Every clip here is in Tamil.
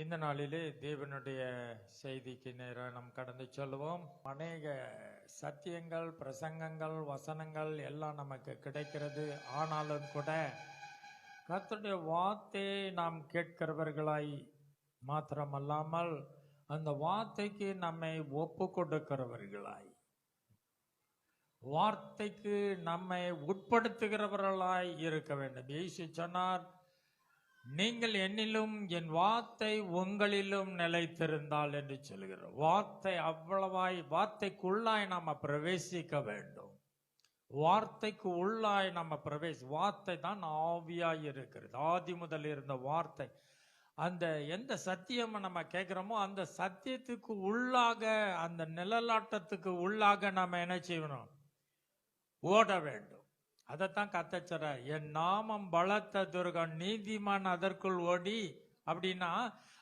இந்த நாளிலே தேவனுடைய செய்திக்கு நேராக நாம் கடந்து சொல்லுவோம். அநேக சத்தியங்கள், பிரசங்கங்கள், வசனங்கள் எல்லாம் நமக்கு கிடைக்கிறது. ஆனாலும் கூட கர்த்தருடைய வார்த்தையை நாம் கேட்கிறவர்களாய் மாத்திரமல்லாமல் அந்த வார்த்தைக்கு நம்மை ஒப்பு கொடுக்கிறவர்களாய், வார்த்தைக்கு நம்மை உட்படுத்துகிறவர்களாய் இருக்க வேண்டும். இயேசு சொன்னார், நீங்கள் என்னிலும் என் வார்த்தை உங்களிலும் நிலைத்திருந்தால் என்று சொல்கிறோம். வார்த்தை அவ்வளவாய், வார்த்தைக்குள்ளாய் நாம பிரவேசிக்க வேண்டும். வார்த்தைக்கு உள்ளாய் நம்ம வார்த்தை தான் ஆவியாய் இருக்கிறது. ஆதி முதல் இருந்த வார்த்தை. அந்த எந்த சத்தியம் நம்ம கேட்கிறோமோ அந்த சத்தியத்துக்கு உள்ளாக, அந்த நிழலாட்டத்துக்கு உள்ளாக நம்ம என்ன செய்யணும்? ஓட வேண்டும். அதைத்தான் கத்தச்சர, என் நாமம் பலத்த துர்கம், நீதிமான் அதற்குள் ஓடி. அப்படின்னா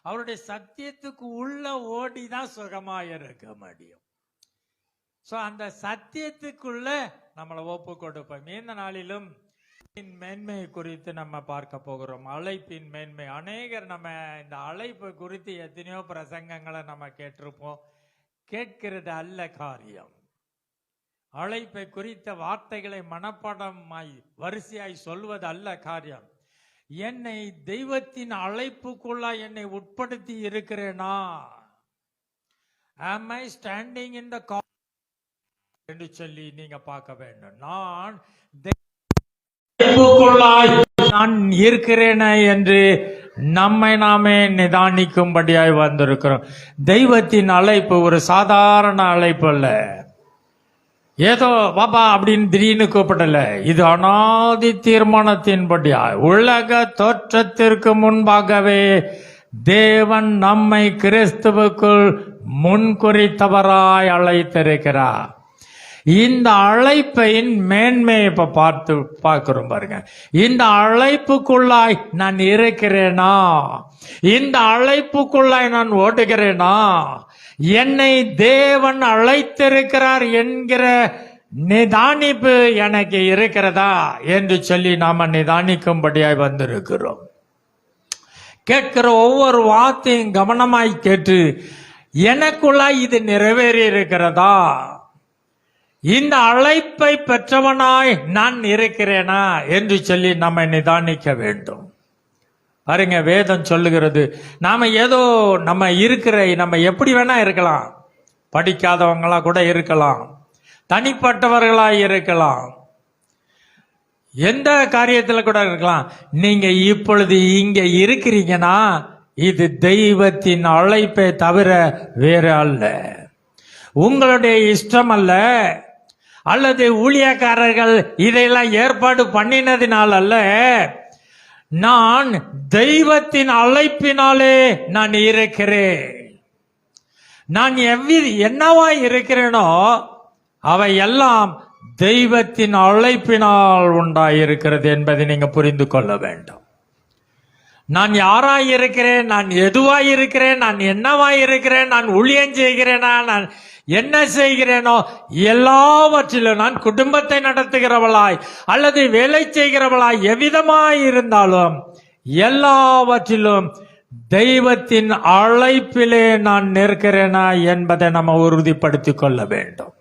அவருடைய சத்தியத்துக்கு உள்ள ஓடி தான் சுகமாக இருக்க முடியும். ஸோ அந்த சத்தியத்துக்குள்ள நம்மளை ஒப்பு கொடுப்போம். இந்த நாளிலும் மேன்மை குறித்து நம்ம பார்க்க போகிறோம். அழைப்பின் மேன்மை. அநேகர் நம்ம இந்த அழைப்பு குறித்து எத்தனையோ பிரசங்கங்களை நம்ம கேட்டிருப்போம். கேட்கிறது அல்ல காரியம். அழைப்பை குறித்த வார்த்தைகளை மனப்பாடமாய் வரிசையாய் சொல்வது அல்ல காரியம். என்னை தெய்வத்தின் அழைப்புக்குள்ள என்னை உட்படுத்தி இருக்கிறேனா? am I standing in the call என்று சொல்லி நீங்க பார்க்க வேண்டும். நான் தெய்வத்துக்குள்ளாய் நான் இருக்கிறேனா என்று நம்மை நாமே நிதானிக்கும்படியாய் வந்திருக்கிறோம். தெய்வத்தின் அழைப்பு ஒரு சாதாரண அழைப்பு அல்ல. ஏதோ பாபா அப்படின்னு திடீர்னு கூப்பிடல. இது அனாதி தீர்மானத்தின்படியா, உலக தோற்றத்திற்கு முன்பாகவே தேவன் நம்மை கிறிஸ்துவுக்குள் முன்குறித்தவராய் அழைத்திருக்கிறார். இந்த அழைப்பின் மேன்மையை இப்ப பார்க்கிறோம் பாருங்க. இந்த அழைப்புக்குள்ளாய் நான் இருக்கிறேனா? இந்த அழைப்புக்குள்ளாய் நான் ஓடுகிறேனா? என்னை தேவன் அழைத்திருக்கிறார் என்கிற நிதானிப்பு எனக்கு இருக்கிறதா என்று சொல்லி நாம நிதானிக்கும்படியாய் வந்திருக்கிறோம். கேட்கிற ஒவ்வொரு வார்த்தையும் கவனமாய் கேட்டு, எனக்குள்ளாய் இது நிறைவேறி இருக்கிறதா? இந்த அழைப்பை பெற்றவனாய் நான் இருக்கிறேனா என்று சொல்லி நம்ம நிதானிக்க வேண்டும். பாருங்க, வேதம் சொல்லுகிறது, நாம ஏதோ நம்ம எப்படி வேணா இருக்கலாம். படிக்காதவங்களா கூட இருக்கலாம், தனிப்பட்டவர்களா இருக்கலாம், எந்த காரியத்துல கூட இருக்கலாம். நீங்க இப்பொழுது இங்க இருக்கிறீங்கன்னா இது தெய்வத்தின் அழைப்பை தவிர வேற அல்ல. உங்களுடைய இஷ்டம் அல்ல, அல்லது ஊழியக்காரர்கள் இதையெல்லாம் ஏற்பாடு பண்ணினதினால் அல்ல. நான் தெய்வத்தின் அழைப்பினாலே நான் இருக்கிறேன். நான் என்னவா இருக்கிறேனோ அவை எல்லாம் தெய்வத்தின் அழைப்பினால் உண்டாயிருக்கிறது என்பதை நீங்க புரிந்து கொள்ள வேண்டும். நான் யாராய் இருக்கிறேன், நான் எதுவாய் இருக்கிறேன், நான் என்னவாய் இருக்கிறேன், நான் ஊழியம் செய்கிறேனா, நான் என்ன செய்கிறேனோ எல்லாவற்றிலும், நான் குடும்பத்தை நடத்துகிறவளாய் அல்லது வேலை செய்கிறவளாய் எவ்விதமாய் இருந்தாலும் எல்லாவற்றிலும் தெய்வத்தின் அழைப்பிலே நான் நிற்கிறேனா என்பதை நம்ம உறுதிப்படுத்திக் கொள்ள வேண்டும்.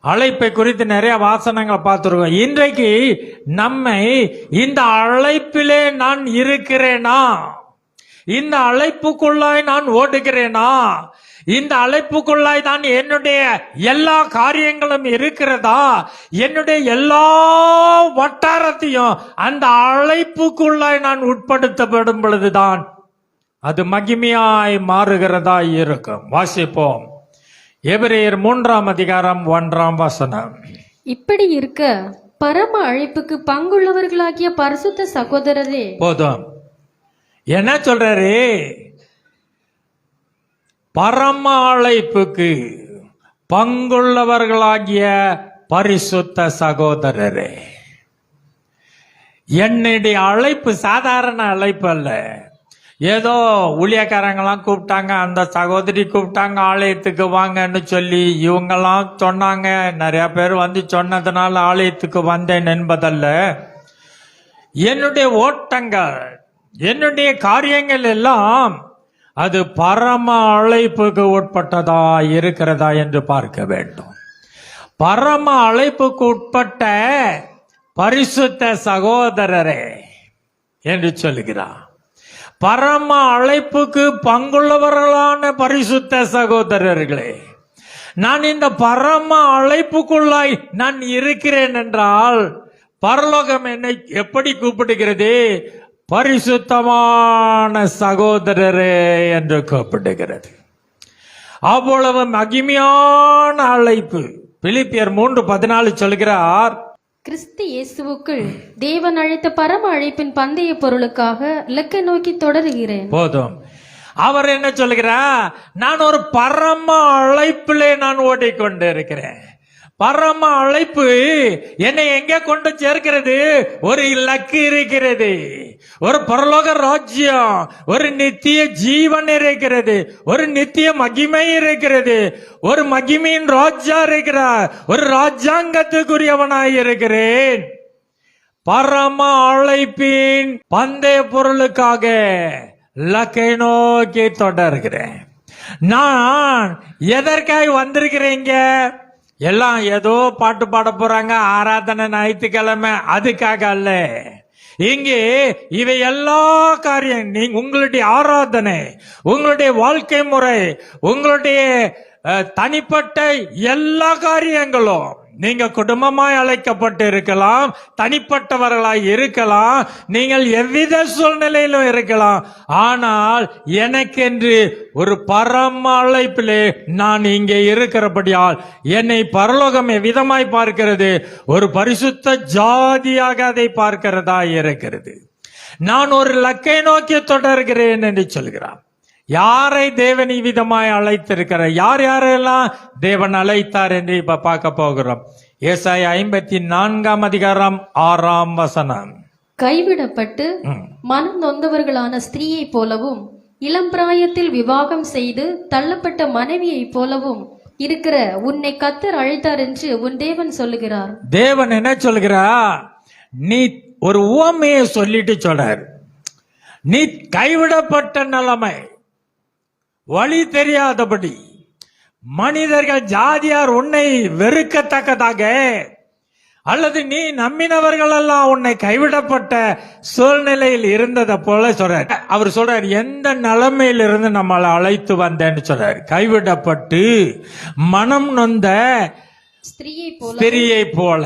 அழைப்பை குறித்து நிறைய வாசனங்களை பார்த்துருக்கோம். இன்றைக்கு நம்மை இந்த அழைப்பிலே நான் இருக்கிறேனா? இந்த அழைப்புக்குள்ளாய் நான் ஓடுகிறேனா? இந்த அழைப்புக்குள்ளாய் தான் என்னுடைய எல்லா காரியங்களும் இருக்கிறதா? என்னுடைய எல்லா வட்டாரத்தையும் அந்த அழைப்புக்குள்ளாய் நான் உட்படுத்தப்படும் பொழுதுதான் அது மகிமையாய் மாறுகிறதா இருக்கும். வாசிப்போம். எபிரேயர் 3 அதிகாரம் 1 இப்படி இருக்க பரம அழைப்புக்கு பங்குள்ளவர்களாகிய பரிசுத்த சகோதரரே. போதும். என்ன சொல்றாரு? பரம அழைப்புக்கு பங்குள்ளவர்களாகிய பரிசுத்த சகோதரரே. என்னுடைய அழைப்பு சாதாரண அழைப்பு அல்ல. ஏதோ ஊழியக்காரங்கெல்லாம் கூப்பிட்டாங்க, அந்த சகோதரி கூப்பிட்டாங்க ஆலயத்துக்கு வாங்கன்னு சொல்லி இவங்கெல்லாம் சொன்னாங்க, நிறைய பேர் வந்து சொன்னதுனால ஆலயத்துக்கு வந்தேன் என்பதல்ல. என்னுடைய ஓட்டங்கள், என்னுடைய காரியங்கள் எல்லாம் அது பரம அழைப்புக்கு உட்பட்டதா இருக்கிறதா என்று பார்க்க வேண்டும். பரம அழைப்புக்கு உட்பட்ட பரிசுத்த சகோதரரே என்று சொல்கிறார். பரம அழைப்புக்கு பங்குள்ளவர்களான பரிசுத்த சகோதரர்களே, நான் இந்த பரம அழைப்புக்குள்ளாய் நான் இருக்கிறேன் என்றால் பரலோகம் என்னை எப்படி கூப்பிடுகிறது? பரிசுத்தமான சகோதரரே என்று கூப்பிடுகிறது. அவ்வளவு மகிமையான அழைப்பு. பிலிப்பியர் 3:14 சொல்கிறார், கிறிஸ்து இயேசுவுக்குள் தேவன் அழைத்த பரம அழைப்பின் பந்தய பொருளுக்காக இலக்கை நோக்கி தொடருகிறேன். போதும். அவர் என்ன சொல்கிறார்? நான் ஒரு பரம அழைப்பிலே நான் ஓடிக்கொண்டு இருக்கிறேன். பரம அழைப்பு என்னை எங்கே கொண்டு சேர்க்கிறது? ஒரு இலக்கு இருக்கிறது, ஒரு பரலோக ராஜ்யம், ஒரு நித்திய ஜீவன் இருக்கிறது, ஒரு நித்திய மகிமை இருக்கிறது, ஒரு மகிமையின் ராஜா இருக்கிறார், ஒரு ராஜாங்கத்துக்குரியவனாய் இருக்கிறேன். பரம அழைப்பின் பந்தய பொருளுக்காக இலக்கை நோக்கி தொடர்கிறேன். நான் எதற்காக வந்திருக்கிறேங்க? எல்லாம் ஏதோ பாட்டு பாட போறாங்க, ஆராதனை ஞாயிற்றுக்கிழமை, அதுக்காக அல்ல. இங்கே இவை எல்லா காரியம், நீங்க உங்களுடைய ஆராதனை, உங்களுடைய வாழ்க்கை முறை, உங்களுடைய தனிப்பட்ட எல்லா காரியங்களும், நீங்க குடும்பமாய் அழைக்கப்பட்டு இருக்கலாம், தனிப்பட்டவர்களாய் இருக்கலாம், நீங்கள் எவ்வித சூழ்நிலையிலும் இருக்கலாம். ஆனால் எனக்கென்று ஒரு பரம அழைப்பிலே நான் இங்கே இருக்கிறபடியால் என்னை பரலோகம் எவ்விதமாய் பார்க்கிறது? ஒரு பரிசுத்த ஜாதியாக அதை பார்க்கிறதா இருக்கிறது. நான் ஒரு இலக்கை நோக்கி தொடர்கிறேன் என்று சொல்கிறான். யாரை தேவன் இவ்விதமாய் அழைத்திருக்கிறார்? யார் யாரெல்லாம் தேவன் அழைத்தார் என்று இப்ப பார்க்க போகிறோம். ஏசாயா 54:6 கைவிடப்பட்டு மனம் நொந்தவர்களான ஸ்திரீயை போலவும் இளம் பிராயத்தில் விவாகம் செய்து தள்ளப்பட்ட மனைவியை போலவும் இருக்கிற உன்னை கர்த்தர் அழைத்தார் என்று உன் தேவன் சொல்லுகிறார். தேவன் என்ன சொல்கிறார்? நீ ஒரு உவமையை சொல்லிட்டு சொல்றார். நீ கைவிடப்பட்ட நிலைமை, வழி தெரியாதபடி மனிதர்கள் ஜாதியார் உன்னை வெறுக்கத்தக்கதாக, அல்லது நீ நம்பினவர்கள் எல்லாம் உன்னை கைவிடப்பட்ட சூழ்நிலையில் இருந்ததை போல சொல்றார். அவர் சொல்றார், எந்த நிலைமையிலிருந்து நம்மளை அழைத்து வந்தேன்னு சொல்றார். கைவிடப்பட்டு மனம் நொந்த ஸ்திரியை போல.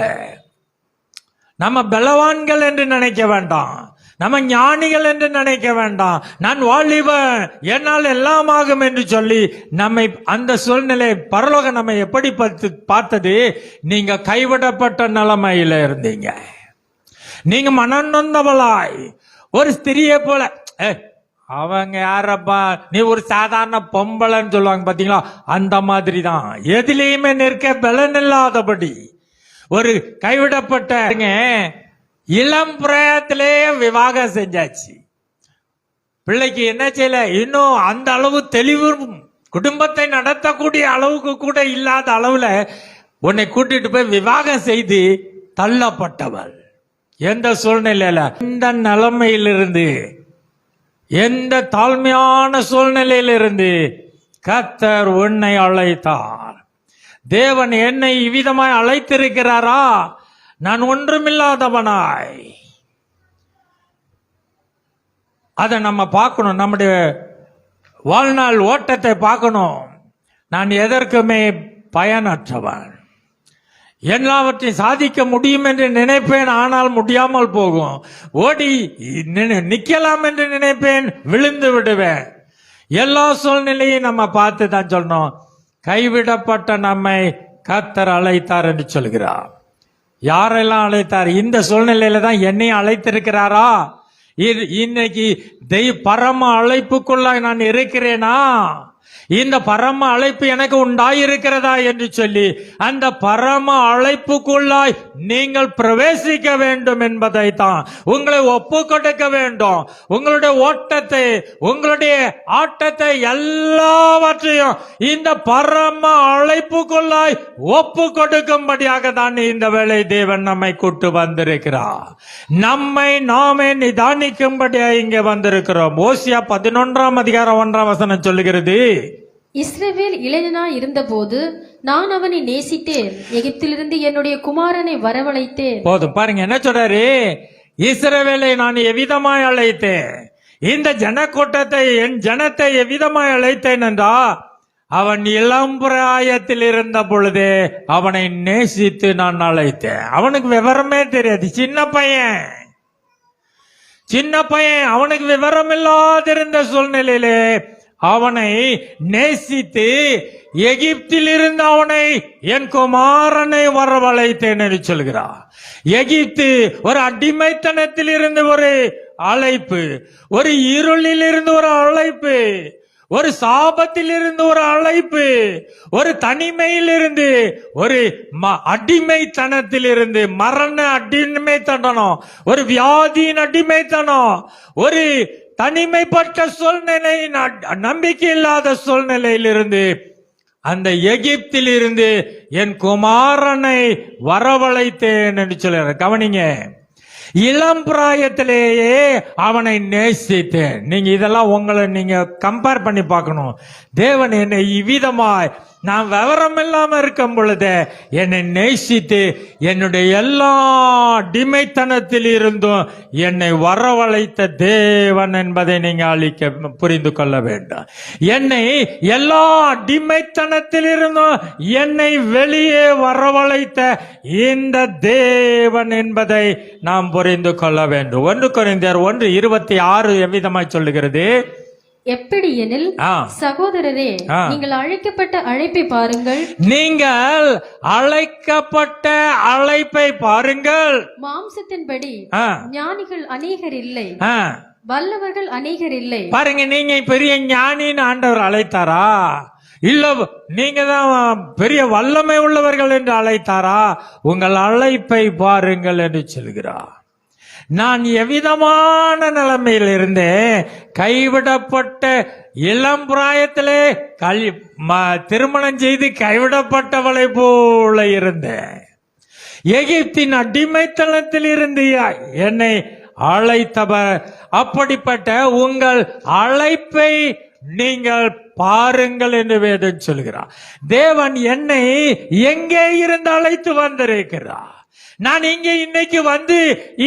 நம்ம பலவான்கள் என்று நினைக்க வேண்டாம், நம்ம ஞானிகள் என்று நினைக்க வேண்டாம். நான் வாலிபன், என்னால் எல்லாம் ஆகும் என்று சொல்லி நம்மை அந்த சூழ்நிலை பரலோகம் நம்ம எப்படி பார்த்தது? நீங்க கைவிடப்பட்ட நிலைமையில இருந்தீங்க. நீங்க மனம் நொந்தவளாய் ஒரு ஸ்திரியை போல. அவங்க யாரப்பா, நீ ஒரு சாதாரண பொம்பளைன்னு சொல்லுவாங்க பாத்தீங்களா, அந்த மாதிரி தான். எதிலையுமே நிற்க பலன் இல்லாதபடி ஒரு கைவிடப்பட்ட இளம் பிராயத்திலே விவாகம் செஞ்சாச்சு. பிள்ளைக்கு என்ன செய்யல, இன்னும் அந்த அளவு தெளிவு, குடும்பத்தை நடத்தக்கூடிய அளவுக்கு கூட இல்லாத அளவுல உன்னை கூட்டிட்டு போய் விவாகம் செய்து தள்ளப்பட்டவள். எந்த சூழ்நிலையில, எந்த நிலைமையிலிருந்து, எந்த தாழ்மையான சூழ்நிலையிலிருந்து கர்த்தர் உன்னை அழைத்தார். தேவன் என்னை இவ்விதமாய் அழைத்திருக்கிறாரா? நான் ஒன்றுமில்லாதவனாய். அதை நம்ம பார்க்கணும். நம்முடைய வாழ்நாள் ஓட்டத்தை பார்க்கணும். நான் எதற்குமே பயனற்றவன். எல்லாவற்றையும் சாதிக்க முடியும் என்று நினைப்பேன், ஆனால் முடியாமல் போகும். ஓடி நிக்கலாம் என்று நினைப்பேன், விழுந்து விடுவேன். எல்லா சூழ்நிலையும் நம்ம பார்த்து தான் சொல்லணும். கைவிடப்பட்ட நம்மை கர்த்தர் அழைத்தார் என்று சொல்கிறார். யாரெல்லாம் அழைத்தார்? இந்த சூழ்நிலையில தான் என்னையும் அழைத்திருக்கிறாரா? இன்னைக்கு பரம அழைப்புக்குள்ள நான் இருக்கிறேனா? இந்த பரம அழைப்பு எனக்கு உண்டாயிருக்கிறதா என்று சொல்லி அந்த பரம அழைப்புக்குள்ளாய் நீங்கள் பிரவேசிக்க வேண்டும் என்பதை தான், உங்களை ஒப்பு கொடுக்க வேண்டும். உங்களுடைய ஓட்டத்தை, உங்களுடைய ஆட்டத்தை எல்லாவற்றையும் இந்த பரம அழைப்புக்குள்ளாய் ஒப்பு கொடுக்கும்படியாக தான் இந்த வேளை தேவன் நம்மை கூட்டு வந்திருக்கிறார். நம்மை நாமே நிதானிக்கும்படியாக இங்கே வந்திருக்கிறோம். ஓசியா 11:1 சொல்லுகிறது, இஸ்ரவேல் இளைஞனாய் இருந்தபோது நான் அவனை நேசித்தேன், எகிப்திலிருந்து என்னுடைய குமாரனை வரவழைத்தேன். போதும் பாருங்க என்ன சொல்றாரு, இஸ்ரவேலை நான் எவ்விதமாய் அழைத்தேன், இந்த ஜனக்கூட்டத்தை, என் ஜனத்தை எவ்விதமாய் அழைத்தேன் என்றா, அவன் இளம் பிராயத்தில் இருந்த பொழுதே அவனை நேசித்து நான் அழைத்தேன். அவனுக்கு விவரமே தெரியாது, சின்ன பையன், அவனுக்கு விவரம் இல்லாதிருந்த சூழ்நிலையிலே அவனை நேசித்து எகிப்தில் இருந்து அவனை என் குமாரனை வரவழைத்தேன் என்று சொல்கிறார். எகிப்து ஒரு அடிமைத்தனத்தில் இருந்து ஒரு அழைப்பு, ஒரு இருளில் இருந்து ஒரு அழைப்பு, ஒரு சாபத்தில் இருந்து ஒரு அழைப்பு, ஒரு தனிமையில் இருந்து ஒரு அடிமைத்தனத்தில் இருந்து, மரண அடிமைத்தனம், ஒரு வியாதியின் அடிமைத்தனம், ஒரு தனிமைப்பட்ட சூழ்நிலை, நம்பிக்கை இல்லாத சூழ்நிலையில் இருந்து, அந்த எகிப்தில் இருந்து என் குமாரனை வரவழைத்தேன் என்று சொல்றார். கவனிங்க, இளம் பிராயத்திலேயே அவனை நேசித்தேன். நீங்க இதெல்லாம் உங்களை நீங்க கம்பேர் பண்ணி பார்க்கணும். தேவன் என்னை இவ்விதமாய், நான் விவரம் இல்லாம இருக்கும் பொழுது என்னை நேசித்து என்னுடைய எல்லா அடிமைத்தனத்தில் இருந்தும் என்னை வரவழைத்த தேவன் என்பதை நீங்க புரிந்து கொள்ள வேண்டும். என்னை எல்லா அடிமைத்தனத்தில் இருந்தும் என்னை வெளியே வரவழைத்த இந்த தேவன் என்பதை நாம் புரிந்து கொள்ள வேண்டும். 1 கொரிந்தியர் 1:26 எவ்விதமாய் சொல்லுகிறது, எப்படி எனில் சகோதரரே, நீங்கள் அழைக்கப்பட்ட அழைப்பை பாருங்கள், நீங்கள் அழைக்கப்பட்ட அழைப்பை பாருங்கள். மாம்சத்தின்படி ஞானிகள் அநேகர் இல்லை, வல்லவர்கள் அநேகர் இல்லை. பாருங்க, நீங்க பெரிய ஞானின்னு ஆண்டவர் அழைத்தாரா? இல்ல நீங்க தான் பெரிய வல்லமை உள்ளவர்கள் என்று அழைத்தாரா? உங்கள் அழைப்பை பாருங்கள் என்று சொல்கிறார். நான் எவ்விதமான நிலைமையில் இருந்தேன், கைவிடப்பட்ட இளம் பிராயத்திலே திருமணம் செய்து கைவிடப்பட்டவளை போல இருந்தேன். எகிப்தின் அடிமைத்தனத்தில் இருந்து என்னை அழைத்தவர். அப்படிப்பட்ட உங்கள் அழைப்பை நீங்கள் பாருங்கள் என்று வேதம் சொல்கிறார். தேவன் என்னை எங்கே இருந்து அழைத்து வந்திருக்கிறார். நான் இங்க இன்னைக்கு வந்து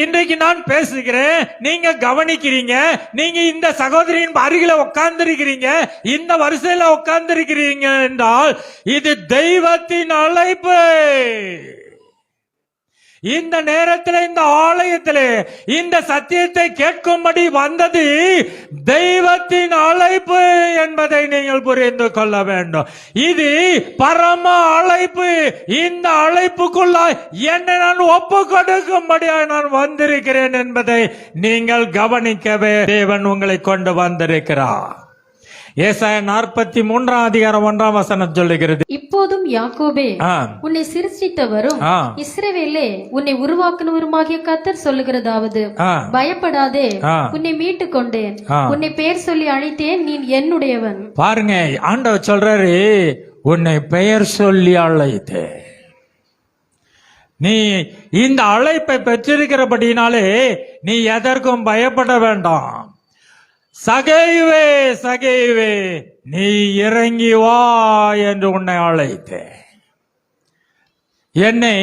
இன்றைக்கு நான் பேசுகிறேன், நீங்க கவனிக்கிறீங்க, நீங்க இந்த சகோதரியின் அருகில உட்கார்ந்திருக்கிறீங்க, இந்த வரிசையில உட்கார்ந்திருக்கிறீங்க என்றால் இது தெய்வத்தின் அழைப்பு. இந்த நேரத்தில் இந்த ஆலயத்தில் இந்த சத்தியத்தை கேட்கும்படி வந்தது தெய்வத்தின் அழைப்பு என்பதை நீங்கள் புரிந்து கொள்ள வேண்டும். இது பரம அழைப்பு. இந்த அழைப்புக்குள்ளாய் என்னை நான் ஒப்பு கொடுக்கும்படியாக நான் வந்திருக்கிறேன் என்பதை நீங்கள் கவனிக்கவே தேவன் உங்களை கொண்டு வந்திருக்கிறார். ஏசாயா 43:1 சொல்லுகிறது, இப்போதும் யாக்கோபே, உன்னை சிருஷ்டித்தவரும் இஸ்ரவேலே உன்னை உருவாக்குனவருமாகிய கர்த்தர் சொல்லுகிறதாவது, பயப்படாதே, உன்னை மீட்டு கொண்டேன், உன்னை பெயர் சொல்லி அழைத்தேன், நீ என்னுடையவன். பாருங்க, ஆண்டவர் சொல்றாரு, உன்னை பெயர் சொல்லி அழைத்தேன். நீ இந்த அழைப்பை பெற்றிருக்கிறபடினாலே நீ எதற்கும் பயப்பட வேண்டாம். சகைவே, சகைவே, நீ இறங்கி வா என்று உன்னை அழைத்தேன். என்னை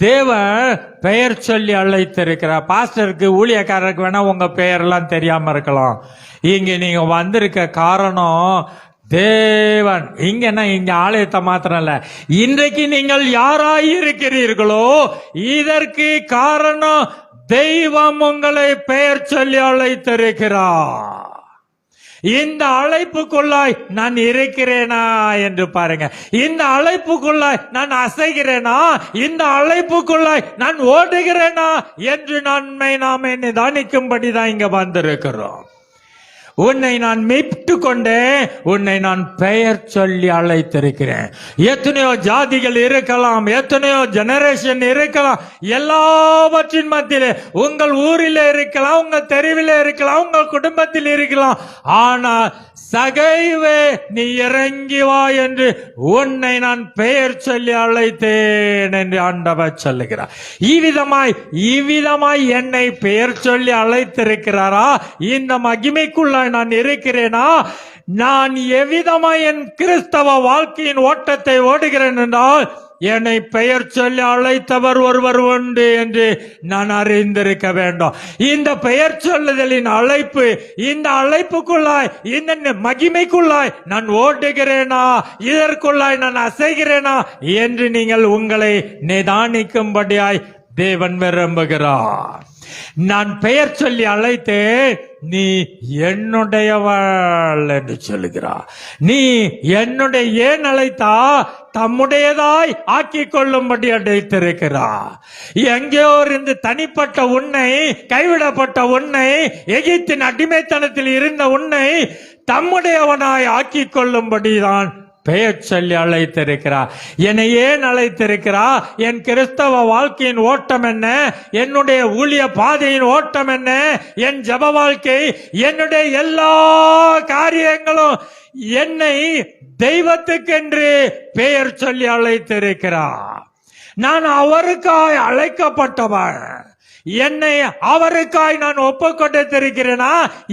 தேவன் பெயர் சொல்லி அழைத்திருக்கிறார். பாஸ்டருக்கு, ஊழியக்காரருக்கு வேணா உங்க பெயரெல்லாம் தெரியாம இருக்கலாம். இங்க நீங்க வந்திருக்க காரணம் தேவன். இங்க ஆலயத்தை மாத்திரம் இல்ல, இன்றைக்கு நீங்கள் யாராயிருக்கிறீர்களோ இதற்கு காரணம் தெய்வம் உங்களை பெயர் சொல்லி அழைத்திருக்கிறார். இந்த அழைப்புக்குள்ளாய் நான் இருக்கிறேனா என்று பாருங்க. இந்த அழைப்புக்குள்ளாய் நான் அசைகிறேனா, இந்த அழைப்புக்குள்ளாய் நான் ஓடுகிறேனா என்று நாமே நிதானிக்கும்படி தான் இங்க வந்திருக்கிறோம். உன்னை நான் மீட்டு கொண்டேன், உன்னை நான் பெயர் சொல்லி அழைத்திருக்கிறேன். எத்தனையோ ஜாதிகள் இருக்கலாம், எத்தனையோ ஜெனரேஷன் இருக்கலாம், எல்லாவற்றின் மத்தியிலே உங்கள் ஊரில் இருக்கலாம், உங்கள் தெருவில் இருக்கலாம், உங்கள் குடும்பத்தில் இருக்கலாம். ஆனால் சகைவே நீ இறங்கி வா என்று உன்னை நான் பெயர் சொல்லி அழைத்தேன் என்று ஆண்டவர் சொல்லுகிறார். இவ்விதமாய் என்னை பெயர் சொல்லி அழைத்திருக்கிறாரா? இந்த மகிமைக்குள்ளாய் நான் இருக்கிறேனா? நான் எவ்விதமாய் என் கிறிஸ்தவ வாழ்க்கையின் ஓட்டத்தை ஓடுகிறேன் என்றால் என்னை பெயர் சொல்லி அழைத்தவர் ஒருவர் உண்டு என்று நான் அறிந்திருக்க வேண்டும். இந்த பெயர் சொல்லுதலின் அழைப்பு, இந்த அழைப்புக்குள்ளாய், இந்த மகிமைக்குள்ளாய் நான் ஓடுகிறேனா, இதற்குள்ளாய் நான் அசைகிறேனா என்று நீங்கள் உங்களை நிதானிக்கும்படியாய் தேவன் விரும்புகிறார். நான் பெயர் சொல்லி அழைத்தேன், நீ என்னுடையவள் என்று சொல்லுகிறார். நீ என்னுடைய ஏன் அழைத்தா? தம்முடையதாய் ஆக்கி கொள்ளும்படி அழைத்திருக்கிறார். எங்கேயோ இருந்து தனிப்பட்ட உன்னை, கைவிடப்பட்ட உன்னை, எகிப்தின் அடிமைத்தனத்தில் இருந்த உன்னை தம்முடையவனாய் ஆக்கி கொள்ளும்படிதான் பெயர் சொல்லி அழைத்திருக்கிறார். என்னை ஏன் அழைத்திருக்கிறார்? என் கிறிஸ்தவ வாழ்க்கையின் ஓட்டம் என்ன? என்னுடைய ஊழிய பாதையின் ஓட்டம் என்ன? என் ஜெப வாழ்க்கை, என்னுடைய எல்லா காரியங்களும் என்னை தெய்வத்துக்கென்று பெயர் சொல்லி அழைத்திருக்கிறார். நான் அவருக்காய் அழைக்கப்பட்டவன். என்னை அவருக்காய் நான் ஒப்பு கொடுத்திருக்கிறேனா?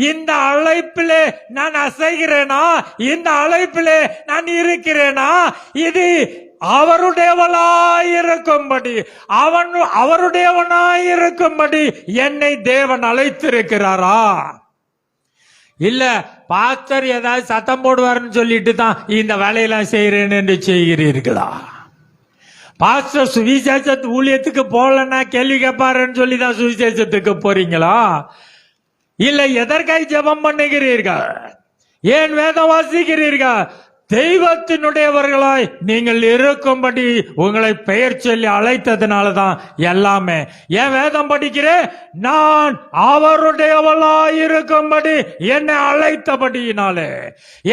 இந்த அழைப்பிலே நான் அசைகிறேனா? இந்த அழைப்பிலே நான் இருக்கிறேனா? இது அவருடையவளாயிருக்கும்படி, அவருடையவனாயிருக்கும்படி என்னை தேவன் அழைத்திருக்கிறாரா? இல்ல பாஸ்டர் ஏதாவது சத்தம் போடுவார்னு சொல்லிட்டு தான் இந்த வேலையெல்லாம் செய்கிறேன் என்று செய்கிறீர்களா? பாஸ்டர் சுவிசேஷ ஊழியத்துக்கு போகலன்னா கேள்வி கேட்பாருன்னு சொல்லி தான் சுவிசேஷத்துக்கு போறீங்களா? இல்ல எதற்காய் ஜெபம் பண்ணுகிறீர்கள்? ஏன் வேதம் வாசிக்கிறீர்கள்? தெய்வத்தினுடையவர்களாய் நீங்கள் இருக்கும்படி உங்களை பெயர் சொல்லி அழைத்ததுனாலதான் எல்லாமே. ஏன் வேதம் படிக்கிறேன்? நான் அவருடையவளாய் இருக்கும்படி என்னை அழைத்தபடியினாலே.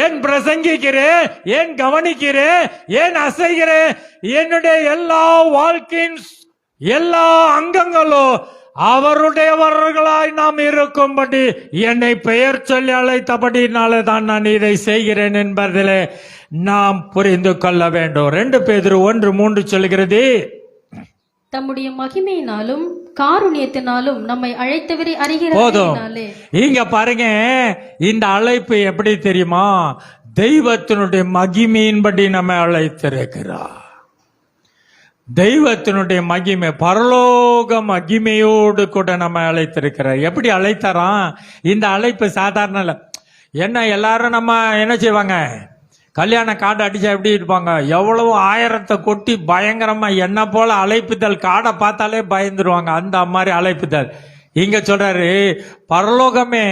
ஏன் பிரசங்கிக்கிறேன்? ஏன் கவனிக்கிறேன்? ஏன் அசைகிறேன்? என்னுடைய எல்லா வாழ்க்கையின் எல்லா அங்கங்களும் அவருடையவர்களாய் நாம் இருக்கும்படி என்னை பெயர் சொல்லி அழைத்தபடினாலே தான் நான் இதை செய்கிறேன் என்பதிலே நாம் புரிந்து கொள்ள வேண்டும். 2 பேதுரு 1:3 சொல்கிறது, தம்முடைய மகிமையினாலும் காருண்யத்தினாலும் நம்மை அழைத்தவரை அறிகிறாரே. இங்க பாருங்க, இந்த அழைப்பு எப்படி தெரியுமா? தெய்வத்தினுடைய மகிமையின்படி நம்மை அழைத்திருக்கிறார். தெய்வத்தினுடைய மகிமை, பரலோக மகிமையோடு கூட நம்ம அழைத்திருக்கிறார். எப்படி அழைத்தாராம்? இந்த அழைப்பு சாதாரண இல்ல. என்ன எல்லாரும் நம்ம என்ன செய்வாங்க? கல்யாண கார்டு அடிச்சா எப்படி இருப்பாங்க? எவ்வளவு 1000 கொட்டி பயங்கரமா என்ன போல அழைப்புதல் கார்டை பார்த்தாலே பயந்துருவாங்க. அந்த மாதிரி அழைப்புதல். இங்க சொல்றாரு, பரலோகமே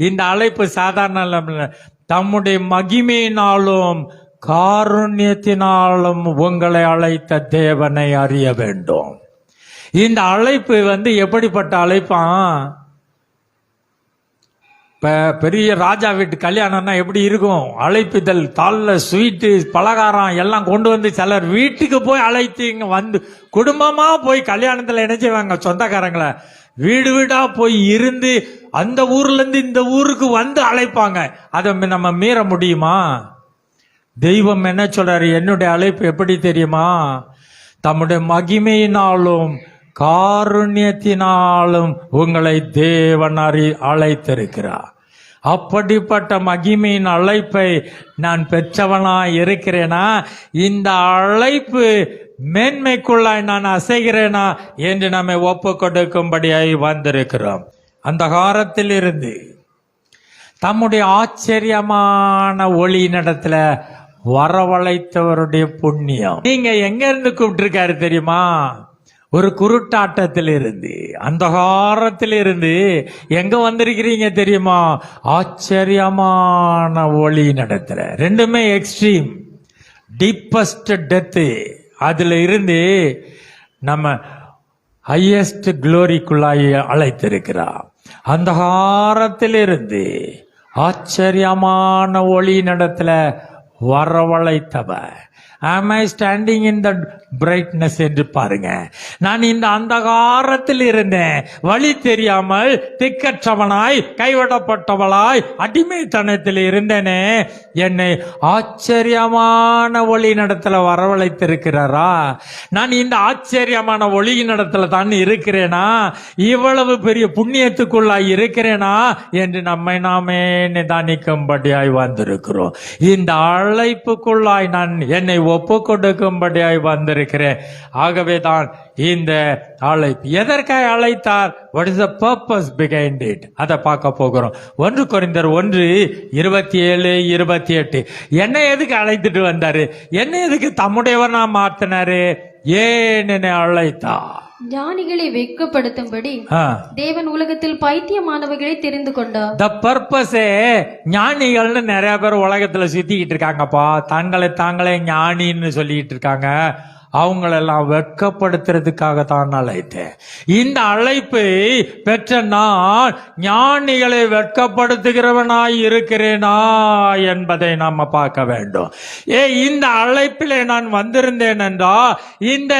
இந்த அழைப்பு சாதாரண இல்ல. தம்முடைய மகிமையினாலும் காருண்யத்தினாலும் உங்களை அழைத்த தேவனை அறிய வேண்டும். இந்த அழைப்பு எப்படிப்பட்ட அழைப்பான்? பெரிய ராஜா வீட்டு கல்யாணம்னா எப்படி இருக்கும்? அழைப்புதல், தாழ்ல ஸ்வீட்டு, பலகாரம் எல்லாம் கொண்டு வந்து சிலர் வீட்டுக்கு போய் அழைத்து இங்க வந்து குடும்பமா போய் கல்யாணத்துல என்ன செய்வாங்க? சொந்தக்காரங்களை வீடு வீடா போய் இருந்து அந்த ஊர்ல இருந்து இந்த ஊருக்கு வந்து அழைப்பாங்க. அதை நம்ம மீற முடியுமா? தெய்வம் என்ன சொல்றாரு? என்னுடைய அழைப்பு எப்படி தெரியுமா? தம்முடைய மகிமையினாலும் காருண்யத்தினாலும் உங்களை தேவன் அழைத்திருக்கிறார். அப்படிப்பட்ட மகிமையின் அழைப்பை நான் பெற்றவனா இருக்கிறேனா? இந்த அழைப்பு மேன்மைக்குள்ளாய் நான் அசைகிறேனா என்று நம்மை ஒப்பு கொடுக்கும்படியாய் வந்திருக்கிறோம். அந்த காலத்தில் இருந்து தம்முடைய ஆச்சரியமான ஒளியினிடத்துல வரவழைத்தவருடைய புண்ணியம். நீங்க எங்க இருந்து கூப்பிட்டு தெரியுமா? ஒரு குருட்டாட்டத்தில் இருந்து, அந்தகாரத்தில் இருந்து எங்க வந்திருக்கிறீங்க தெரியுமா? ஆச்சரியமான ஒளி நடத்துற. ரெண்டுமே எக்ஸ்ட்ரீம், டீப்பஸ்ட் டெத்து. அதுல இருந்து நம்ம ஹையஸ்ட் குளோரிக்குள்ளாய் அழைத்திருக்கிறார். அந்தகாரத்தில் இருந்து ஆச்சரியமான ஒளியினிடத்துல வரவழைத்தவர். Am I standing in the brightness என்று பாருங்க. நான் இந்த அந்தகாரத்தில் இருந்தேன், வழி தெரியாமல் திக்கற்றவனாய் கைவிடப்பட்டவளாய் அடிமைத்தனத்தில் இருந்தேனே, என்னை ஆச்சரியமான ஒளி நடத்துல வரவழைத்திருக்கிறாரா? நான் இந்த ஆச்சரியமான ஒளியின் இடத்துல தான் இருக்கிறேனா? இவ்வளவு பெரிய புண்ணியத்துக்குள்ளாய் இருக்கிறேனா என்று நம்மை நாமே நிதானிக்கும்படியாய் வந்திருக்கிறோம். இந்த அழைப்புக்குள்ளாய் நான் என்னை ஒப்பு கொடுக்கும்படியாய் வந்திருக்கிறேன். ஆகவே தான் இந்த அழைப்பு. எதற்காக அழைத்தார்? What is the purpose behind it? அதை பார்க்க போகிறோம். 1 கொரிந்தியர் 1:27-28. என்னை எதுக்கு அழைத்துட்டு வந்தாரு? என்னை எதுக்கு தம்முடையவனா மாத்தினாரு? ஏன் என்னை அழைத்தார்? ஞானிகளை வெட்கப்படுத்தும்படி தேவன் உலகத்தில் பைத்தியமானவைகளை தெரிந்து கொண்டார். த பர்பஸே ஞானிகள்னு நிறைய பேர் உலகத்துல சுத்திக்கிட்டு இருக்காங்கப்பா. தாங்களே ஞானின்னு சொல்லிட்டு இருக்காங்க. அவங்களெல்லாம் வெட்கப்படுத்துறதுக்காக தான் அழைத்தேன். இந்த அழைப்பை பெற்ற நான் ஞானிகளை வெட்கப்படுத்துகிறவனாய் இருக்கிறேனா என்பதை நாம பார்க்க வேண்டும். இந்த அழைப்பிலே நான் வந்திருந்தேன் என்றால், இந்த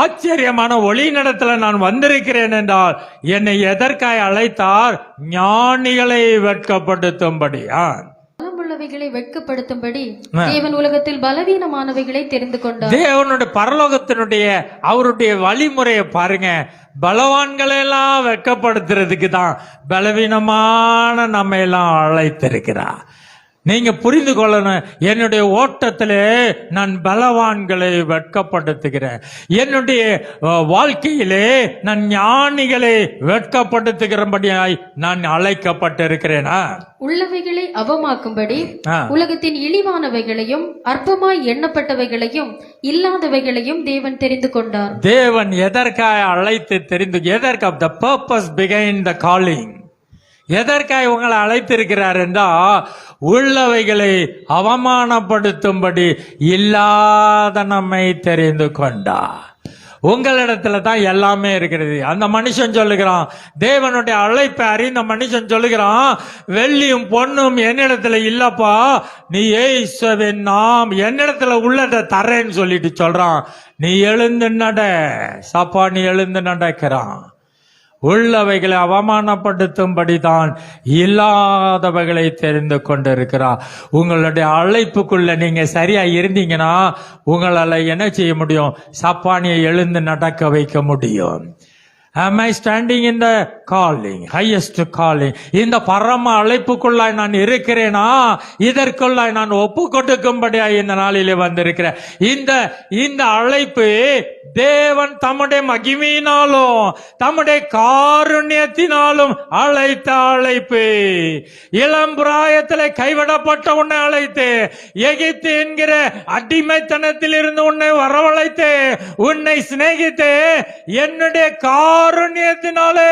ஆச்சரியமான ஒளி நடத்துல நான் வந்திருக்கிறேன் என்றால், என்னை எதற்காக அழைத்தார்? ஞானிகளை வெட்கப்படுத்தும்படியா, உள்ளவைகளை வெட்கப்படுத்தும்படி தேவன் உலகத்தில் பலவீனமானவைகளை தெரிந்து கொண்டார். தேவனுடைய பரலோகத்தினுடைய அவருடைய வழிமுறையை பாருங்க. பலவான்களை எல்லாம் வெட்கப்படுத்துறதுக்கு தான் பலவீனமான நம்ம எல்லாம் அழைத்திருக்கிறார். நீங்க புரிந்து கொள்ளணும். என்னுடைய ஓட்டத்திலே நான் பலவான்களை வெட்கப்படுத்துகிறேன். என்னுடைய வாழ்க்கையிலே நான் ஞானிகளை வெட்கப்படுத்துகிறபடியாய் நான் அழைக்கப்பட்டிருக்கிறேனா? உள்ளவைகளை அவமாக்கும்படி உலகத்தின் இழிவானவைகளையும் அற்பமாய் எண்ணப்பட்டவைகளையும் இல்லாதவைகளையும் தேவன் தெரிந்து கொண்டார். தேவன் எதற்காக அழைத்து எதற்காக? the purpose behind the calling. எதற்காக உங்களை அழைத்திருக்கிறார் என்றால், உள்ளவைகளை அவமானப்படுத்தும்படி இல்லாத நம்மை தெரிந்து கொண்டார். உங்களிடத்துல தான் எல்லாமே இருக்கிறது. அந்த மனுஷன் சொல்லுகிறான், தேவனுடைய அழைப்பை அறிந்த மனுஷன் சொல்லுகிறான், வெள்ளியும் பொண்ணும் என்னிடத்துல இல்லப்பா, நீ இயேசுவின் நாம் என்னிடத்துல உள்ளதை தரேன்னு சொல்லிட்டு சொல்றான். நீ எழுந்து நட சப்பா, நீ எழுந்து நடக்கிறான். உள்ளவைகளை அவமானப்படுத்தும்படிதான் இல்லாதவைகளை தெரிந்து கொண்டிருக்கிறார். உங்களுடைய அழைப்புக்குள்ள நீங்க சரியா இருந்தீங்கன்னா உங்களால என்ன செய்ய முடியும்? சப்பானியை எழுந்து நடக்க வைக்க முடியும். Am I standing in the calling, highest calling? இந்த பரம அழைப்புக்குள்ளாய் நான் இருக்கிறேனா? இதற்குள்ளாய் நான் ஒப்பு கொடுக்கும்படியா இந்த நாளிலே வந்திருக்கிறேன். இந்த அழைப்பு தேவன் தம்முடைய மகிமையினாலும் தம்முடைய காருண்யத்தினாலும் அழைத்த அழைப்பு. இளம் பிராயத்தில் கைவிடப்பட்ட உன்னை அழைத்து, எகிப்து என்கிற அடிமைத்தனத்தில் இருந்து உன்னை வரவழைத்து, உன்னை சிநேகித்து, என்னுடைய காருண்யத்தினாலே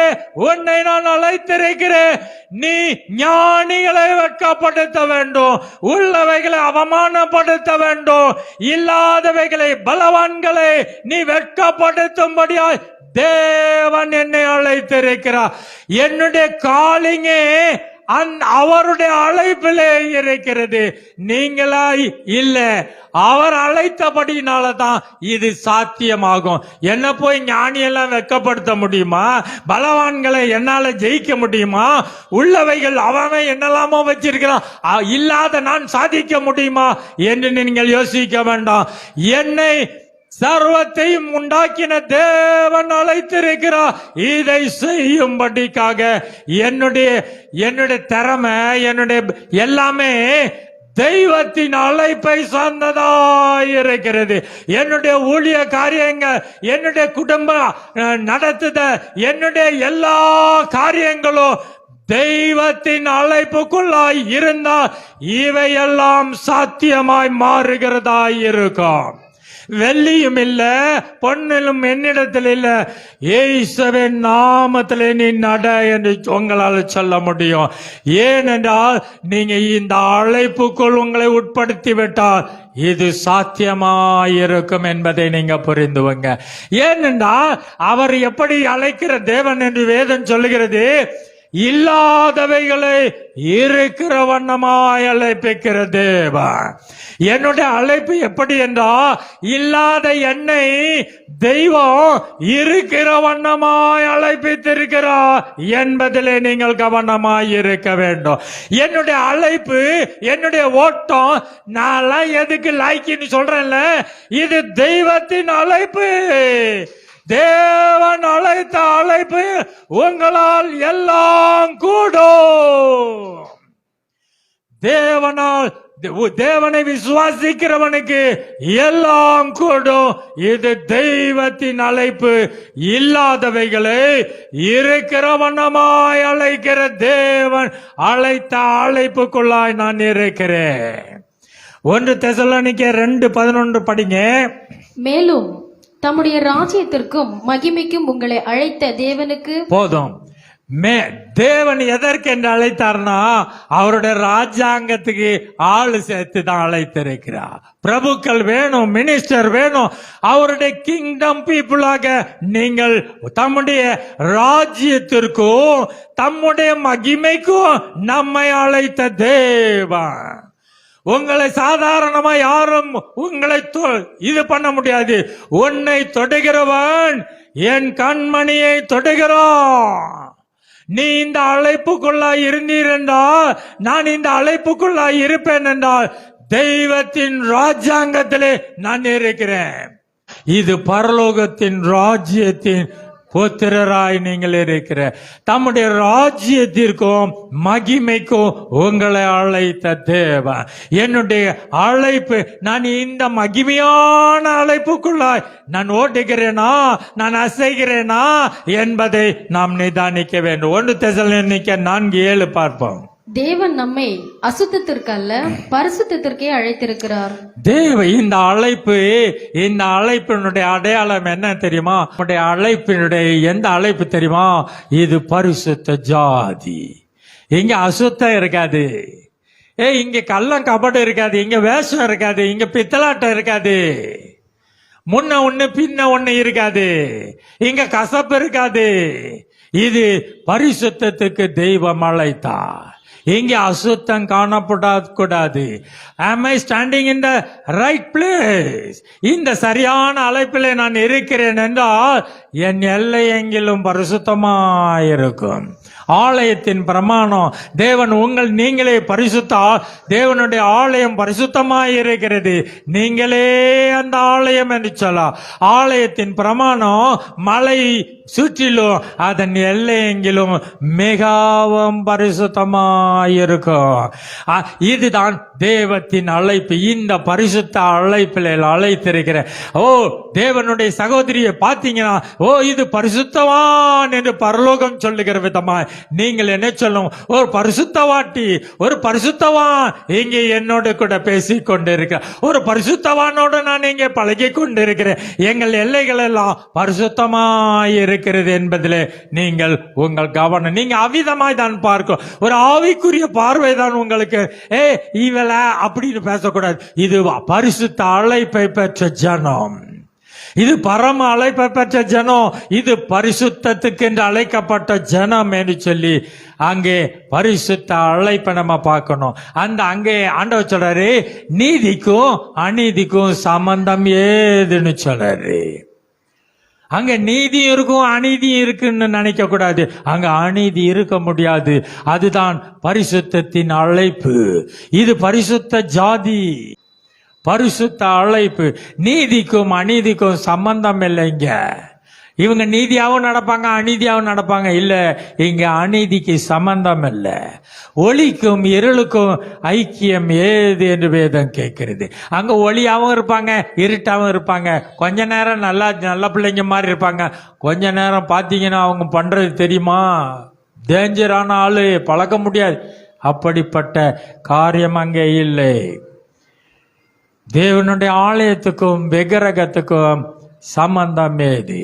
உன்னை நான் அழைத்திருக்கிறேன். நீ ஞானிகளை வெட்கப்படுத்த வேண்டும், உள்ளவைகளை அவமானப்படுத்த வேண்டும், இல்லாதவைகளை பலவான்களை நீ வெட்கப்படுத்தும்படியாய் தேவன் என்னை அழைத்திருக்கிறார். என்னுடைய காலிங்கே அவருடைய அழைப்பிலே இருக்கிறது, நீங்களாய் இல்ல. அவர் அழைத்தபடினால தான் இது சாத்தியமாகும். என்ன போய் ஞானியெல்லாம் வெட்கப்படுத்த முடியுமா? பலவான்களை என்னால ஜெயிக்க முடியுமா? உள்ளவைகள் அவன் என்னெல்லாமோ வச்சிருக்கிறான், இல்லாத நான் சாதிக்க முடியுமா என்று நீங்கள் யோசிக்க வேண்டாம். என்னை சர்வத்தையும் உண்டாக்கின தேவன் அழைத்திருக்கிறார். இதை செய்யும்படிக்காக என்னுடைய திறமை, என்னுடைய எல்லாமே தெய்வத்தின் அழைப்பை சார்ந்ததாய் இருக்கிறது. என்னுடைய ஊழிய காரியங்கள், என்னுடைய குடும்ப நடத்துத, என்னுடைய எல்லா காரியங்களும் தெய்வத்தின் அழைப்புக்குள்ளாய் இருந்தால் இவையெல்லாம் சாத்தியமாய் மாறுகிறதாய் இருக்கும். வெள்ளியும் இல்ல, பொன்னிலும் என்னிடத்தில் இல்ல, இயேசுவின் நாமத்திலே நீ நட என்று உங்களால் சொல்ல முடியும். ஏனென்றால் நீங்க இந்த அழைப்புக்குள் உங்களை உட்படுத்தி விட்டால் இது சாத்தியமாயிருக்கும் என்பதை நீங்க புரிந்துவங்க. ஏனென்றால் அவர் எப்படி அழைக்கிற தேவன் என்று வேதம் சொல்லுகிறது. இல்லாதவைகளை இருக்கிற வண்ணமாய் அழைப்பிக்கிற தேவன். என்னுடைய அழைப்பு எப்படி என்றால், இல்லாத என்னை தெய்வம் இருக்கிற வண்ணமாய் அழைப்பித்திருக்கிறார் என்பதிலே நீங்கள் கவனமாய் இருக்க வேண்டும். என்னுடைய அழைப்பு, என்னுடைய ஓட்டம், நான் எதுக்கு லாய்க்குன்னு சொல்றேன்ல, இது தெய்வத்தின் அழைப்பு. தேவன் அழைத்த அழைப்பு உங்களால் எல்லாம் கூடும். தேவனை விசுவாசிக்கிறவனுக்கு எல்லாம் கூடும். இது தெய்வத்தின் அழைப்பு. இல்லாதவைகளை இருக்கிற வண்ணமாய் அழைக்கிற தேவன் அழைத்த அழைப்புக்குள்ளாய் நான் இருக்கிறேன். 1 தெசலோனிக்கேயர் 2:11 படிங்க. மேலும் தம்முடைய ராஜ்யத்திற்கும் மகிமைக்கும் உங்களை அழைத்த தேவனுக்கு போதும். தேவன் எதற்கு என்று அழைத்தார்னா, அவருடைய ராஜாங்கத்துக்கு ஆளு சேர்த்து தான் அழைத்திருக்கிறார். பிரபுக்கள் வேணும், மினிஸ்டர் வேணும். அவருடைய கிங்டம் பீப்புளாக நீங்கள் தம்முடைய ராஜ்யத்திற்கும் தம்முடைய மகிமைக்கும் நம்மை அழைத்த தேவன். உங்களை சாதாரணமா யாரும் உங்களை இது பண்ண முடியாது. உன்னை தொடுகிறவன் என் கண்மணியை தொடுகிறான். நீ இந்த அழைப்புக்குள்ளாய் இருந்தீர் என்றால், நான் இந்த அழைப்புக்குள்ளாய் இருப்பேன் என்றால், தெய்வத்தின் ராஜ்யாங்கத்திலே நான் இருக்கிறேன். இது பரலோகத்தின் ராஜ்யத்தின் புத்திரராய் நீங்கள் இருக்கிற தம்முடைய ராஜ்யத்திற்கும் மகிமைக்கும் உங்களை அழைத்த தேவன். என்னுடைய அழைப்பு, நான் இந்த மகிமையான அழைப்புக்குள்ளாய் நான் ஓட்டுகிறேனா, நான் அசைகிறேனா என்பதை நாம் நிதானிக்க வேண்டும். 1 தெசலோனிக்கேயர் 4:7 பார்ப்போம். தேவன் நம்மை அசுத்தத்திற்கு அல்ல பரிசுத்தத்திற்கே அழைத்திருக்கிறார். இந்த அழைப்பினுடைய அடையாளம் என்ன தெரியுமா? நம்முடைய அழைப்பினுடைய எந்த அழைப்பு தெரியுமா? இது பரிசுத்த ஜாதி. இங்க அசுத்தம் இருக்காது, இங்க கள்ளம் கபடு இருக்காது, இங்க வேஷம் இருக்காது, இங்க பித்தலாட்டம் இருக்காது, முன்ன ஒண்ணு பின்ன ஒண்ணு இருக்காது, இங்க கசப்பு இருக்காது. இது பரிசுத்தத்துக்கு தெய்வம் அழைத்தார். இங்கே அசுத்தம் காணப்படக்கூடாது. Am I standing in the right place? இந்த சரியான அழைப்பிலே நான் இருக்கிறேன் என்றால் என் எல்லை எங்கிலும் பரிசுத்தமாயிருக்கும். ஆலயத்தின் பிரமாணம், தேவன் நீங்களே பரிசுத்த, தேவனுடைய ஆலயம் பரிசுத்தமாய் இருக்கிறது. நீங்களே அந்த ஆலயம் என்று சொல்லலாம். ஆலயத்தின் பிரமாணம் மலை சுற்றிலும் அதன் எல்லை எங்கிலும் மிகவும் பரிசுத்தமாயிருக்கும். இதுதான் தேவத்தின் அழைப்பு. இந்த பரிசுத்த அழைப்பில் அழைத்திருக்கிற தேவனுடைய சகோதரியை பார்த்தீங்கன்னா, இது பரிசுத்தவான் என்று பரலோகம் சொல்லுகிற விதமாய் நீங்கள் என்ன சொல்லும்? ஒரு பரிசுத்தவாட்டி, ஒரு பரிசுத்தவான் இங்கே என்னோடு கூட பேசிக் கொண்டிருக்க, ஒரு பரிசுத்தவானோடு நான் இங்கே பழகி கொண்டிருக்கிறேன். எங்கள் எல்லைகள் எல்லாம் பரிசுத்தமாய் இருக்கிறது என்பதிலே நீங்கள் உங்கள் கவனம், நீங்க அவ்விதமாய் தான் பார்க்கும். ஒரு ஆவிக்குரிய பார்வை தான் உங்களுக்கு. இவள அப்படின்னு பேசக்கூடாது. இது பரிசுத்த அழைப்பை பெற்ற ஜனம், இது பரம அழைப்பை பெற்ற ஜனம், இது பரிசுத்தத்துக்கு என்று அழைக்கப்பட்ட ஜனம் என்று சொல்லி அங்கே பரிசுத்த அழைப்பை நம்ம பார்க்கணும். அங்கே ஆண்டவர் சொல்றாரு, நீதிக்கும் அநீதிக்கும் சம்பந்தம் ஏதுன்னு சொல்றாரு. அங்க நீதியும் இருக்கும் அநீதியும் இருக்குன்னு நினைக்க கூடாது. அங்க அநீதி இருக்க முடியாது. அதுதான் பரிசுத்தத்தின் அழைப்பு. இது பரிசுத்த ஜாதி, பரிசுத்த அழைப்பு. நீதிக்கும் அநீதிக்கும் சம்பந்தம் இல்லைங்க. இவங்க நீதியாகவும் நடப்பாங்க, அநீதியாகவும் நடப்பாங்க. இல்ல, இங்க அநீதிக்கு சம்பந்தம் இல்ல. ஒளிக்கும் இருளுக்கும் ஐக்கியம் ஏது என்று வேதம் கேட்கிறது. அங்க ஒளியாவும் இருப்பாங்க, இருட்டாவும் இருப்பாங்க. கொஞ்ச நேரம் நல்ல பிள்ளைங்க மாதிரி இருப்பாங்க, கொஞ்ச நேரம் பாத்தீங்கன்னா அவங்க பண்றது தெரியுமா, டேஞ்சரான ஆளு, பழக்க முடியாது. அப்படிப்பட்ட காரியம் அங்கே இல்லை. தேவனுடைய ஆலயத்துக்கும் விக்கிரகத்துக்கும் சம்பந்தம் ஏது?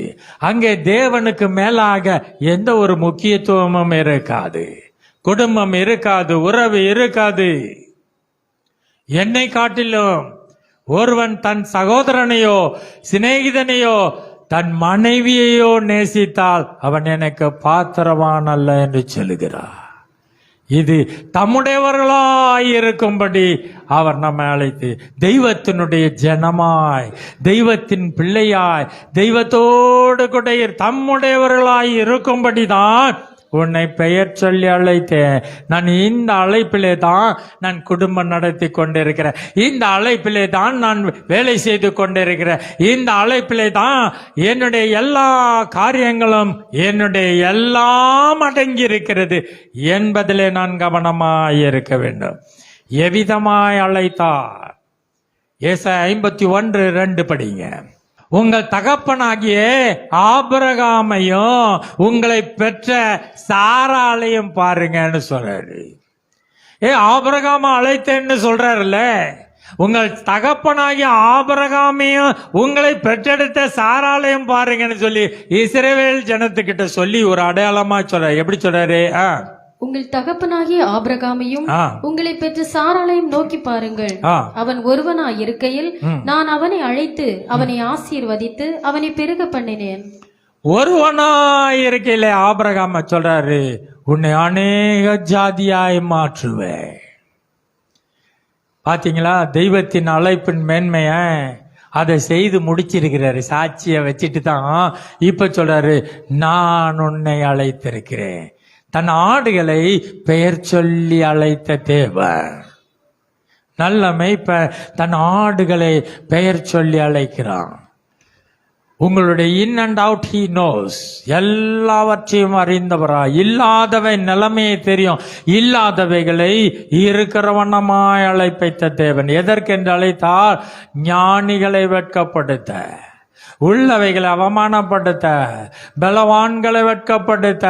அங்கே தேவனுக்கு மேலாக எந்த ஒரு முக்கியத்துவமும் இருக்காது, குடும்பம் இருக்காது, உறவு இருக்காது. என்னை காட்டிலும் ஒருவன் தன் சகோதரனையோ சிநேகிதனையோ தன் மனைவியையோ நேசித்தால் அவன் எனக்கு பாத்திரவான் அல்ல என்று சொல்லுகிறார். இது தம்முடையவர்களாய் இருக்கும்படி அவர் நம்மை அழைத்து தெய்வத்தினுடைய ஜனமாய், தெய்வத்தின் பிள்ளையாய், தெய்வத்தோடு கூட தம்முடையவர்களாய் இருக்கும்படிதான் உன்னை பெயர் சொல்லி அழைத்தேன். நான் இந்த அழைப்பிலே தான் நான் குடும்பம் நடத்தி கொண்டிருக்கிறேன். இந்த அழைப்பிலே தான் நான் வேலை செய்து கொண்டிருக்கிறேன். இந்த அழைப்பிலே தான் என்னுடைய எல்லா காரியங்களும், என்னுடைய எல்லாம் அடங்கி இருக்கிறது என்பதிலே நான் கவனமாய் இருக்க வேண்டும். எவ்விதமாய் அழைத்தார்? ஏசாயா 51:2 படிங்க. உங்கள் தகப்பனாகிய ஆபிரகாமையும் உங்களை பெற்ற சாராளையும் பாருங்கன்னு சொல்றாரு. ஆபிரகாம அழைத்தேன்னு சொல்றாருல்ல, உங்கள் தகப்பனாகிய ஆபிரகாமையும் உங்களை பெற்றெடுத்த சாராளையும் பாருங்கன்னு சொல்லி இஸ்ரவேல் ஜனத்துக்கிட்ட சொல்லி ஒரு அடையாளமா சொல்றாரு. எப்படி சொல்றாரு? உங்கள் தகப்பனாகிய ஆபிரகாமையும் உங்களை பெற்ற சாராளையும் நோக்கி பாருங்கள். அவன் ஒருவனாய் இருக்கையில் நான் அவனை அழைத்து அவனை ஆசீர்வதித்து அவனை பெருக பண்ணினேன். ஒருவனாய் இருக்கையில ஆபிரகாம சொல்றாரு, உன்னை அநேக ஜாதியாய் மாற்றுவேன். பாத்தீங்களா தெய்வத்தின் அழைப்பின் மேன்மைய? அதை செய்து முடிச்சிருக்கிறாரு. சாட்சிய வச்சுட்டு தான் இப்ப சொல்றாரு, நான் உன்னை அழைத்திருக்கிறேன். தன் ஆடுகளை பெயர் சொல்லி அழைத்த தேவன், நல்ல மேய்ப்பன் தன் ஆடுகளை பெயர் சொல்லி அழைக்கிறான். உங்களுடைய in and out he knows, எல்லாவற்றையும் அறிந்தவரா. இல்லாதவை நிலைமையை தெரியும், இல்லாதவைகளை இருக்கிறவனமாய் அழைப்பைத்த தேவன். எதற்கென்று அழைத்தால் ஞானிகளை வெட்கப்படுத்த, உள்ளவைகளை அவமானப்படுத்த, பலவான்களை வெட்கப்படுத்த,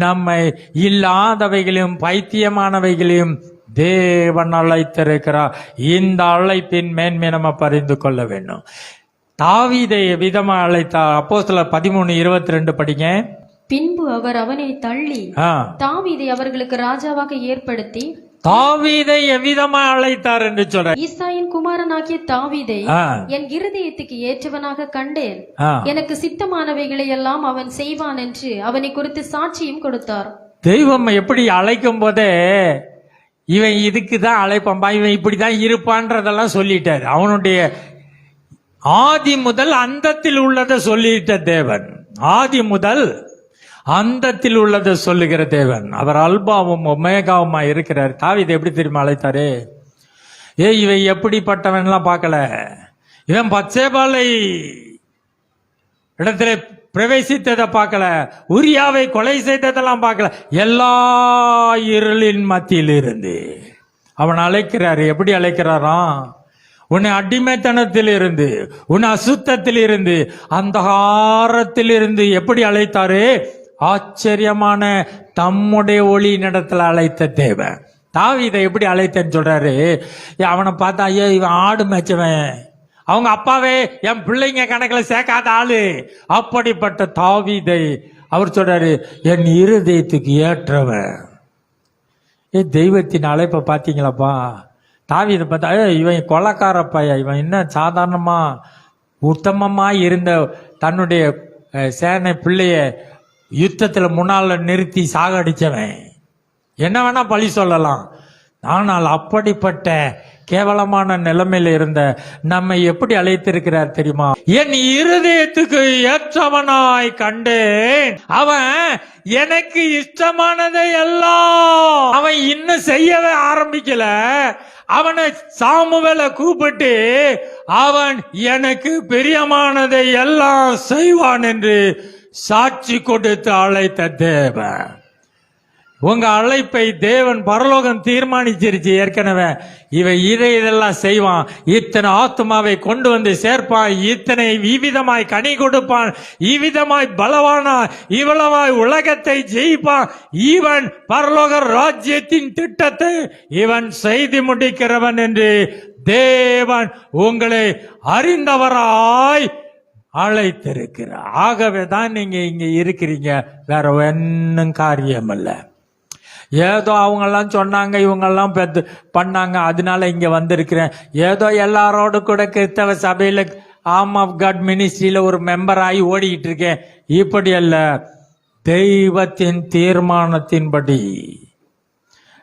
நம்மை இல்லாதவைகளையும் பைத்தியமானவைகளையும் தேவன் அழைத்திருக்கிறார். இந்த அழைப்பின் மேன்மை நம்ம பறிந்து கொள்ள வேண்டும். தாவீதை விதமா அழைத்தார். அப்போஸ்தலர் 13:22 படிங்க. பின்பு அவர் அவனை தள்ளி தாவீதை அவர்களுக்கு ராஜாவாக ஏற்படுத்தி, தாவீதை எவ்விதமா அழைத்தார் என்று சொல்ற, ஈசாயின் குமாரனாகிய தாவீதை என் இருதயத்துக்கு ஏற்றவனாக கண்டேன், எனக்கு சித்தமானவைகளை எல்லாம் அவன் செய்வான் என்று அவனை குறித்து சாட்சியும் கொடுத்தார். தெய்வம் எப்படி அழைக்கும் போதே இவன் இதுக்குதான் அழைப்பான்பா, இவன் இப்படிதான் இருப்பான்றதெல்லாம் சொல்லிட்டாரு. அவனுடைய ஆதி முதல் அந்தத்தில் உள்ளதை சொல்லிட்ட தேவன். ஆதி முதல் அந்தத்தில் உள்ளதை சொல்லுகிற தேவன். அவர் அல்பாவும் ஒமேகாவுமா இருக்கிறார். தாவீதை எப்படி தெரியுமா அழைத்தாரு? இவன் எப்படிப்பட்டவன் எல்லாம் பார்க்கல. இவன் பத்சேபாளை இடத்துல பிரவேசித்ததை பார்க்கல, உரியாவை கொலை செய்ததெல்லாம் பார்க்கல. எல்லா இருளின் மத்தியில் இருந்து அவன் அழைக்கிறாரு. எப்படி அழைக்கிறாராம்? உன்னை அடிமைத்தனத்தில் இருந்து, உன்னை அசுத்தத்தில் இருந்து, அந்தகாரத்தில் இருந்து எப்படி அழைத்தாரு? ஆச்சரியமான தம்முடைய ஒளி நடத்துல அழைத்த தேவன். தாவீதை எப்படி அழைத்தேன்னு சொல்றாரு? அவனை பார்த்தா, ஐயோ இவன் ஆடு மேய்ச்சவன், அவங்க அப்பாவே என் பிள்ளைங்க கணக்கில் சேர்க்காத ஆளு. அப்படிப்பட்ட தாவீதை அவர் சொல்றாரு, என் இருதயத்துக்கு ஏற்றவன். தெய்வத்தின் அழைப்பை பார்த்தீங்களாப்பா? தாவீதை பார்த்தா, இவன் கொலைக்கார பைய, இவன் என்ன சாதாரணமா உத்தமமா இருந்த தன்னுடைய சேனை பிள்ளைய யுத்தத்துல முன்னால நிறுத்தி சாகடிச்சவன், என்ன வேணா பழி சொல்லலாம். ஆனால் அப்படிப்பட்ட கேவலமான நிலைமையில இருந்த நம்ம எப்படி அழைத்திருக்கிறார் தெரியுமா? என் இருதயத்துக்கு ஏற்றவனாய் கண்டேன், அவன் எனக்கு இஷ்டமானதை எல்லாம் அவன் இன்னும் செய்யவே ஆரம்பிக்கல. அவனை சாமுவேலை கூப்பிட்டு, அவன் எனக்கு பிரியமானதை எல்லாம் செய்வான் என்று சாட்சி கொடுத்து அழைத்த தேவன். உங்க அழைப்பை தேவன் பரலோகம் தீர்மானிச்சிருச்சு ஏற்கனவே. இவன் இதெல்லாம் செய்வான், இத்தனை ஆத்மாவை கொண்டு வந்து சேர்ப்பான், இத்தனை இவ்விதமாய் கனி கொடுப்பான், இவ்விதமாய் பலவானா, இவ்வளவாய் உலகத்தை ஜெயிப்பான். இவன் பரலோக ராஜ்யத்தின் திட்டத்தை இவன் செய்து முடிக்கிறவன் என்று தேவன் உங்களை அறிந்தவராய் அழைத்திருக்கிறார். ஆகவே தான் நீங்க இங்க இருக்கிறீங்க, வேற ஒன்னும் காரியம் அல்ல. ஏதோ அவங்கெல்லாம் சொன்னாங்க, இவங்கெல்லாம் பண்ணாங்க, அதனால இங்க வந்திருக்கிறேன். ஏதோ எல்லாரோடு கூட கிறிஸ்தவ சபையில ஆர்ம் ஆஃப் காட் மினிஸ்ட்ரியில ஒரு மெம்பர் ஆகி ஓடிக்கிட்டு இருக்கேன். இப்படி அல்ல, தெய்வத்தின் தீர்மானத்தின்படி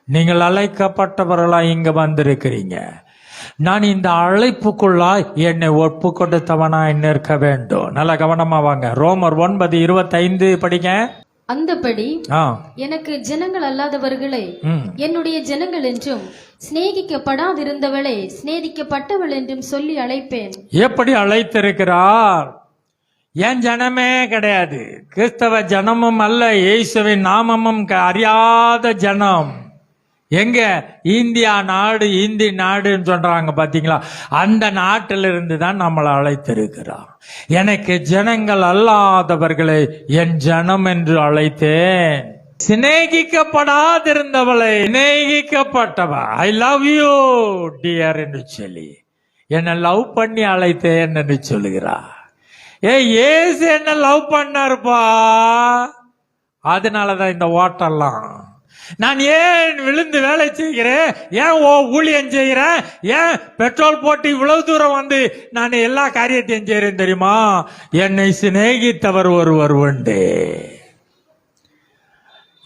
நீங்கள் அழைக்கப்பட்டவர்களாய் இங்க வந்திருக்கிறீங்க. நான் இந்த அழைப்புக்குள்ளாய் என்னை ஒப்பு கொடுத்தவனாய் நிற்க வேண்டும். நல்லா கவனமா வாங்க. ரோமர் 9:25 படிங்க. அந்தபடி ஆ, எனக்கு ஜனங்கள் அல்லாதவர்களை என்னுடைய ஜனங்கள் என்றும் சிநேகிக்கப்படாதிருந்தவளை சிநேகிக்கப்பட்டவள் என்றும் சொல்லி அழைப்பேன். எப்படி அழைத்திருக்கிறார்? என் ஜனமே கிடையாது, கிறிஸ்தவ ஜனமும் அல்ல, இயேசுவின் நாமமும் அறியாத ஜனம். எங்க? இந்தியா நாடு, இந்தி நாடுன்னு சொல்றாங்க பாத்தீங்களா? அந்த நாட்டிலிருந்து தான் நம்மளை அழைத்திருக்கிறார். எனக்கு ஜனங்கள் அல்லாதவர்களை என் ஜனம் என்று அழைத்தேன். சிநேகிக்கப்படாதிருந்தவளை சிநேகிக்கப்பட்டவ, ஐ லவ் யூ டியர் என்று சொல்லி என்னை லவ் பண்ணி அழைத்தேன் என்று சொல்லுகிறார். ஏசு என்ன லவ் பண்ணாருப்பா, அதனாலதான் இந்த ஓட்டெல்லாம். நான் ஏன் விழுந்து வேலை செய்கிறேன், ஏன் ஊழியம் செய்கிறேன், ஏன் பெட்ரோல் போட்டு இவ்வளவு தூரம் வந்து நான் எல்லா காரியத்தையும் செய்கிறேன் தெரியுமா? என்னை சிநேகித்தவர் ஒருவர் உண்டு.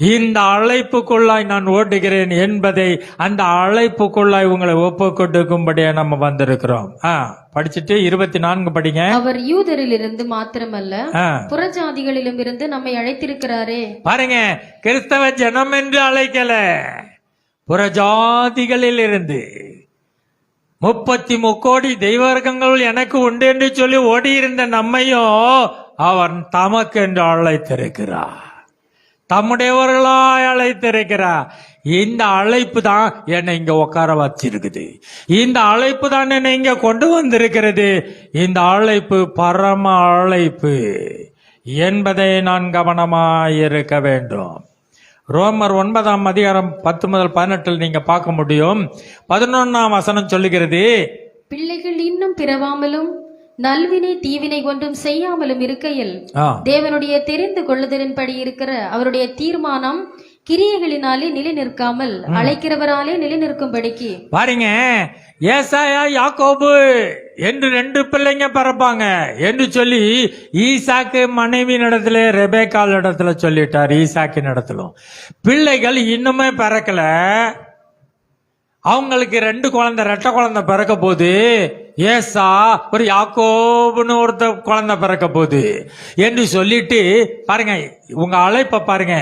இந்த அழைப்புக்குள்ளாய் நான் ஓடுகிறேன் என்பதை, அந்த அழைப்புக்குள்ளாய் உங்களை ஒப்பு கொடுக்கும்படியா நம்ம வந்திருக்கிறோம். படிச்சுட்டு 24 படிங்க. அவர் யூதரிலிருந்து மாத்திரமல்ல புறஜாதிகளிலும் இருந்து நம்மை அழைத்திருக்கிறாரே. பாருங்க, கிறிஸ்தவ ஜனம் என்று அழைக்கல, புறஜாதிகளில் இருந்து 33 கோடி தெய்வர்க்கங்கள் எனக்கு உண்டு என்று சொல்லி ஓடி இருந்த நம்மையும் அவர் தமக்கு என்று அழைத்திருக்கிறார், தம்முடையவர்களாய் அழைத்திருக்கிறார். இந்த அழைப்பு தான் என்னை இங்க உட்கார வச்சிருக்குது. இந்த அழைப்பு தான் என்னை இங்க கொண்டு வந்திருக்கிறது. இந்த அழைப்பு பரம அழைப்பு என்பதை நான் கவனமாய் இருக்க வேண்டும். ரோமர் 9:10-18 நீங்க பார்க்க முடியும். 11ஆம் வசனம் சொல்லுகிறது, பிள்ளைகள் இன்னும் பிறவாமலும் நல்வினை தீவினை கொண்டும் செய்யாமலும் இருக்கையில் தேவனுடைய தெரிந்து கொள்ளுதலின்படி இருக்கிற அவருடைய தீர்மானம் கிரியைகளினாலே நிலை நிற்காமல் அழைக்கிறவராலே நிலை நிற்கும்படிக்கு. பாருங்க, ஏசாயா யாக்கோபு என்று 2 பிள்ளைங்க பிறப்பாங்க என்று சொல்லி ஈசாக்கு மனைவியின் இடத்துல, ரெபேக்கால் இடத்துல சொல்லிட்டார். ஈசாக்கின் இடத்திலும் பிள்ளைகள் இன்னுமே பிறக்கல. அவங்களுக்கு 2 குழந்தை, ரெட்டை குழந்தை பிறக்க போது, ஏசா ஒரு யாக்கோபுன்னு ஒருத்த குழந்தை பிறக்க போகுது என்று சொல்லிட்டு, பாருங்க உங்க அழைப்ப பாருங்க,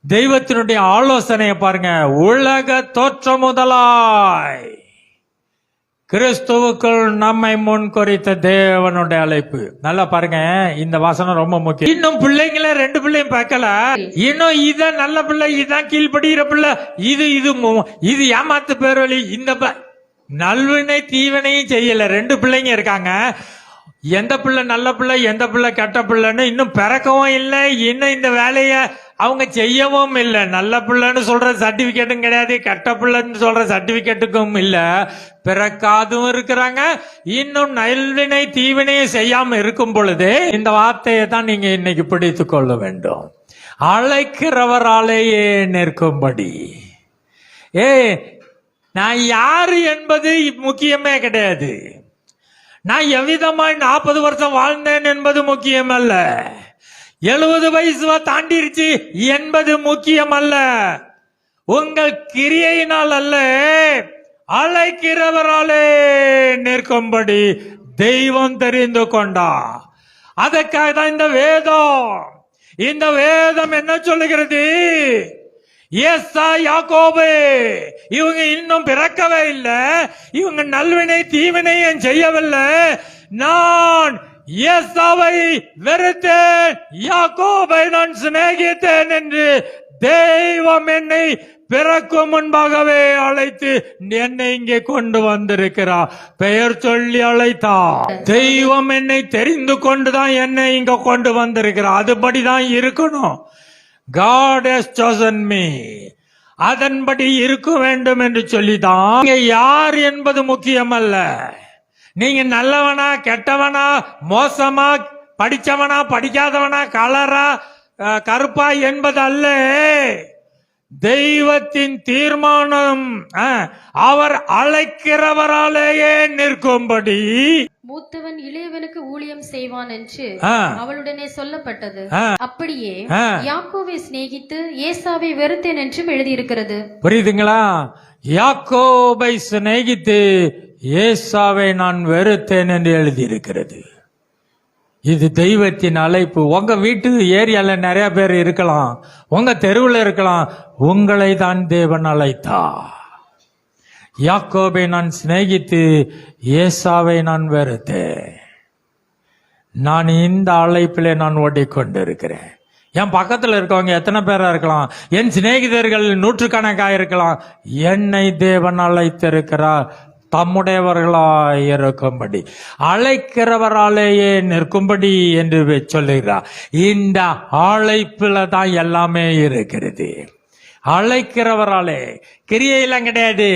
தெய்வத்தினுடைய ஆலோசனையை பாருங்க. உலக தோற்றம் முதலாய் கிறிஸ்துவுக்குள் நம்மை முன் குறித்த தேவனுடைய அழைப்பு. நல்லா பாருங்க, இந்த வசனம் ரொம்ப முக்கியம். இன்னும் பிள்ளைங்கள 2 பிள்ளையும் பார்க்கல, இன்னும் இதான் நல்ல பிள்ளை, இதான் கீழ்படுகிற பிள்ளை, இது ஏமாத்து பேர் வழி, இந்த நல்வினை தீவினையும் செய்யல. 2 பிள்ளைங்க இருக்காங்க. எந்த பிள்ளை நல்ல பிள்ளை, எந்த பிள்ளை கெட்ட பிள்ளைன்னு இன்னும் பிறக்கவும் இல்லை, இன்னும் இந்த வேலைய அவங்க செய்யவும் இல்லை. நல்ல பிள்ளைன்னு சொல்ற சர்டிபிகேட்டும் கிடையாது, கெட்ட பிள்ளைன்னு சொல்ற சர்டிபிகேட்டுக்கும் இல்ல, பிறக்காதும் இருக்கிறாங்க. இன்னும் நல்வினை தீவினையும் செய்யாம இருக்கும் பொழுது இந்த வார்த்தையை தான் நீங்க இன்னைக்கு பிடித்து கொள்ள வேண்டும். அழைக்கிறவராலேயே நிற்கும்படி. நான் யாரு என்பது முக்கியமே கிடையாது. நான் எவ்விதமாய் 40 வருஷம் வாழ்ந்தேன் என்பது முக்கியம் அல்ல. 70 வயசு தாண்டிருச்சு என்பது முக்கியம் அல்ல. உங்கள் கிரியையினால் அல்ல, அழைக்கிறவராலே நிற்கும்படி தெய்வம் தெரிந்து கொண்டா. அதற்காக தான் இந்த வேதம் என்ன சொல்லுகிறது? ஏசா யாக்கோபு இவங்க இன்னும் பிறக்கவே இல்லை, இவங்க நல்வினை தீவினையும் செய்யவில்லை. நான் ஏசாவை வெறுத்தேன், யாக்கோபை நான் சிநேகித்தேன் என்று தெய்வம் என்னை பிறக்கும் முன்பாகவே அழைத்து என்னை இங்கே கொண்டு வந்திருக்கிறார். பெயர் சொல்லி அழைத்தார். தெய்வம் என்னை தெரிந்து கொண்டுதான் என்னை இங்க கொண்டு வந்திருக்கிறார். அதுபடிதான் இருக்கணும். God has chosen me. அதன்படி இருக்க வேண்டும் என்று சொல்லிதான். நீங்க யார் என்பது முக்கியம் அல்ல. நீங்க நல்லவனா கெட்டவனா, மோசமா படிச்சவனா படிக்காதவனா, கலரா கருப்பா என்பது அல்ல. தெய்வத்தின் தீர்மானம் அவர் அழைக்கிறவராலேயே நிற்கும்படி. மூத்தவன் இளையவனுக்கு ஊழியம் செய்வான் என்று ஆ, அவளுடனே சொல்லப்பட்டது. ஆ, அப்படியே ஆ. யாக்கோவை சிநேகித்து ஏசாவை வெறுத்தேன் என்றும் எழுதியிருக்கிறது. புரியுதுங்களா? யாக்கோபை சிநேகித்து ஏசாவை நான் வெறுத்தேன் என்று எழுதியிருக்கிறது. இது தெய்வத்தின் அழைப்பு. உங்க வீட்டு ஏரியால நிறைய பேர் இருக்கலாம், உங்க தெருவில் இருக்கலாம். உங்களை தான் தேவன் அழைத்தார். யாக்கோபை நான் சிநேகித்து ஏசாவை நான் வெறுத்தேன். நான் இந்த அழைப்பிலே நான் ஓடிக்கொண்டிருக்கிறேன். என் பக்கத்தில் இருக்கவங்க எத்தனை பேரா இருக்கலாம், என் சிநேகிதர்கள் நூற்றுக்கணக்காக இருக்கலாம். என்னை தேவன் அழைத்திருக்கிறார் தம்முடையவர்களாய் இருக்கும்படி, அழைக்கிறவராலேயே நிற்கும்படி என்று சொல்லுகிறார். இந்த அழைப்புல தான் எல்லாமே இருக்கிறது. அழைக்கிறவராலே, கிரியையெல்லாம் கிடையாது.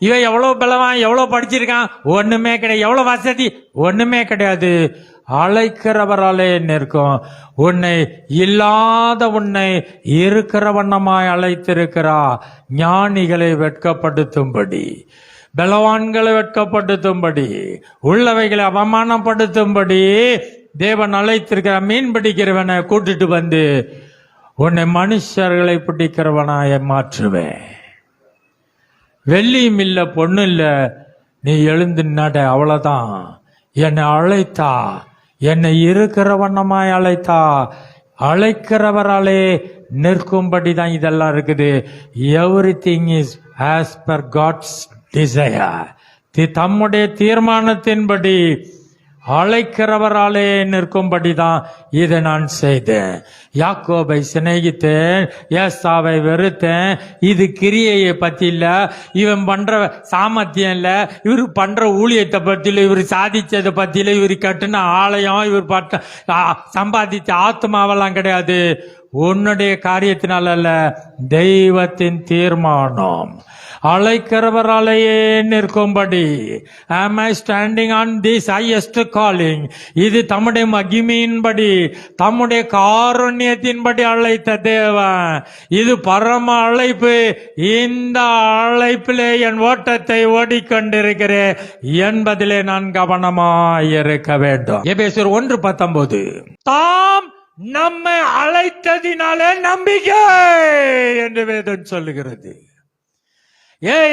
இவன் எவ்வளவு பலவான், எவ்வளவு படிச்சிருக்கான், ஒண்ணுமே கிடையாது. எவ்வளவு வசதி, ஒண்ணுமே கிடையாது. அழைக்கிறவராலே நிற்கும். உன்னை இல்லாத உன்னை இருக்கிற வண்ணமாய் அழைத்திருக்கிறா. ஞானிகளை வெட்கப்படுத்தும்படி, பலவான்களை வெட்கப்படுத்தும்படி, உள்ளவைகளை அவமானப்படுத்தும்படி தேவன் அழைத்திருக்கிற. மீன் பிடிக்கிறவனை கூட்டிட்டு வந்து உன்னை மனுஷர்களை பிடிக்கிறவனாய மாற்றுவேன். வெள்ளியும் இல்ல பொண்ணு இல்ல, நீ எழுந்து நட, அவ்வளவுதான். என்னை அழைத்தா, என்னை இருக்கிற வண்ணமாய் அழைத்தா. அழைக்கிறவராலே நிற்கும்படி தான் இதெல்லாம் இருக்குது. Everything is as per God's desire. தம்முடைய தீர்மானத்தின்படி அழைக்கிறவராலே நிற்கும்படிதான் இதை நான் செய்தேன். யாக்கோபை சிநேகித்தேன், ஏசாவை வெறுத்தேன். இது கிரியையை பத்தி இல்ல, இவன் பண்ற சாமர்த்தியம் இல்ல, இவர் பண்ற ஊழியத்தை பத்தி இல்ல, இவர் சாதிச்சதை பத்தி இல்ல, இவர் கட்டுன ஆலயம், இவர் சம்பாதிச்ச ஆத்மாவெல்லாம் கிடையாது. உன்னுடைய காரியத்தினால அல்ல, தெய்வத்தின் தீர்மானம். அழைக்கிறவராலேயே நிற்கும்படி. Am I standing on this highest calling? இது தம்முடைய மகிமையின்படி, தம்முடைய காருண்யத்தின்படி அழைத்த தேவன். இது பரம அழைப்பு. இந்த அழைப்பிலே என் ஓட்டத்தை ஓடிக்கொண்டிருக்கிறேன் என்பதிலே நான் கவனமாய் இருக்க வேண்டும். எபேசியர் 1:19. தாம் நம்மை அழைத்ததினாலே நம்பிக்கை என்று வேதம் சொல்லுகிறது.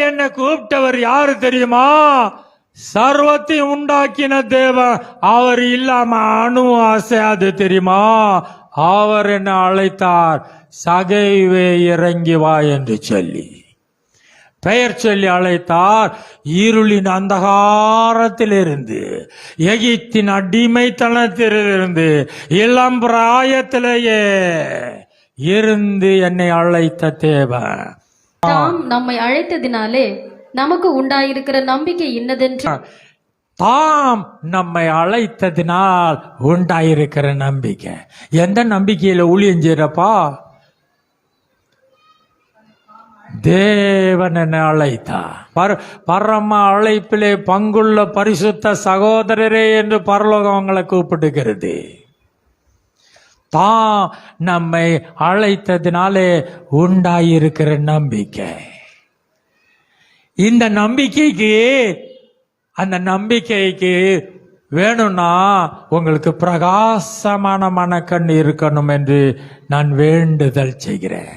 என்னை கூப்பிட்டவர் யாரு தெரியுமா? சர்வத்தையும் உண்டாக்கின தேவன். அவர் இல்லாம அணுவும் அசையாது தெரியுமா? அவர் என்னை அழைத்தார், சகைவே இறங்கி வா என்று சொல்லி, பெயர் சொல்லி அழைத்தார். இருளின் அந்தகாரத்திலிருந்து, எகிப்தின் அடிமைத்தனத்திலிருந்து, இளம் பிராயத்திலேயே இருந்து என்னை அழைத்த தேவன். தாம் நம்மை அழைத்ததினாலே நமக்கு உண்டாயிருக்கிற நம்பிக்கை இன்னதென்று. தாம் நம்மை அழைத்ததினால் உண்டாயிருக்கிற நம்பிக்கை. எந்த நம்பிக்கையில ஊழியம் செய்யறப்பா? தேவன் என்னை அழைத்தார். பரம அழைப்பிலே பங்குள்ள பரிசுத்த சகோதரரே என்று பரலோகம் அவங்களை கூப்பிடுகிறது. தான் நம்மை அழைத்ததினாலே உண்டாயிருக்கிற நம்பிக்கை. இந்த நம்பிக்கைக்கு, அந்த நம்பிக்கைக்கு வேணும்னா உங்களுக்கு பிரகாசமான மனக்கண் இருக்கணும் என்று நான் வேண்டுதல் செய்கிறேன்.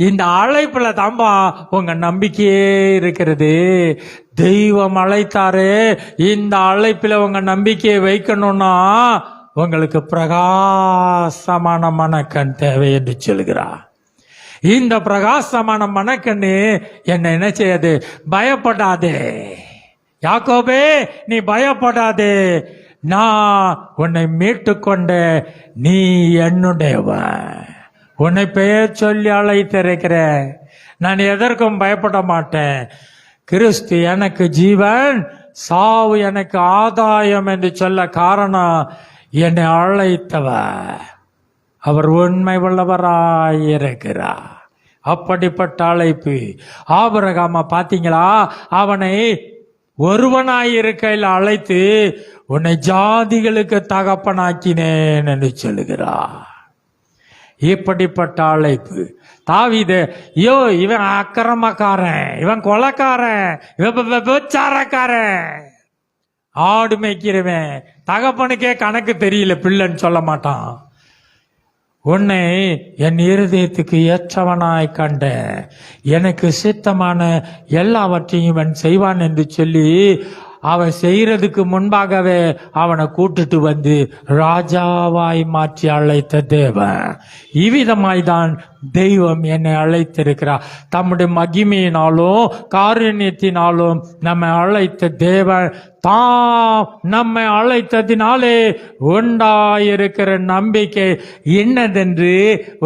இந்த அழைப்புல தாம்பா உங்க நம்பிக்கையே இருக்கிறது. தெய்வம் அழைத்தாரு. இந்த அழைப்புல உங்க நம்பிக்கையை வைக்கணும்னா உங்களுக்கு பிரகாசமான மனக்கண் தேவை என்று சொல்கிறார். இந்த பிரகாசமான மனக்கண்ணு என்ன செய்யாது? பயப்படாதே யாக்கோபே, நீ பயப்படாதே. நான் உன்னை மீட்டு கொண்ட, நீ என்னுடையவன். உன்னை பெயர் சொல்லி அழைத்திருக்கிறேன். நான் எதற்கும் பயப்பட மாட்டேன். கிறிஸ்து எனக்கு ஜீவன், சாவு எனக்கு ஆதாயம் என்று சொல்ல காரணம், என்னை அழைத்தவர் அவர் உண்மை உள்ளவராயிருக்கிறார். அப்படிப்பட்ட அழைப்பு. ஆபிரகாம பாத்தீங்களா? அவனை ஒருவனாயிருக்கையில் அழைத்து உன்னை ஜாதிகளுக்கு தகப்பனாக்கினேன் என்று சொல்லுகிறார். இப்படிப்பட்ட அழைப்பு. தாவீது, ஐயோ இவன் அக்கிரமக்காரன், இவன் கொலைக்காரன், இவன் விபச்சாரக்காரன், ஆடு மேய்க்கிறவன் தகப்பனுக்கே கணக்கு தெரியல, பிள்ளைன்னு சொல்ல மாட்டான். உன்னை என் இருதயத்துக்கு ஏற்றவனாய் கண்டேன், எனக்கு சித்தமான எல்லாவற்றையும் இவன் செய்வான் என்று சொல்லி அவன் செய்யறதுக்கு முன்பாகவே அவனை கூட்டிட்டு வந்து ராஜாவாய் மாற்றி அழைத்த தேவன். இவ்விதமாய்தான் தெய்வம் என்னை அழைத்திருக்கிறார். தம்முடைய மகிமையினாலும் காருண்யத்தினாலும் நம்மை அழைத்த தேவன் தாம் நம்மை அழைத்ததினாலே உண்டாயிருக்கிற நம்பிக்கை என்னதென்று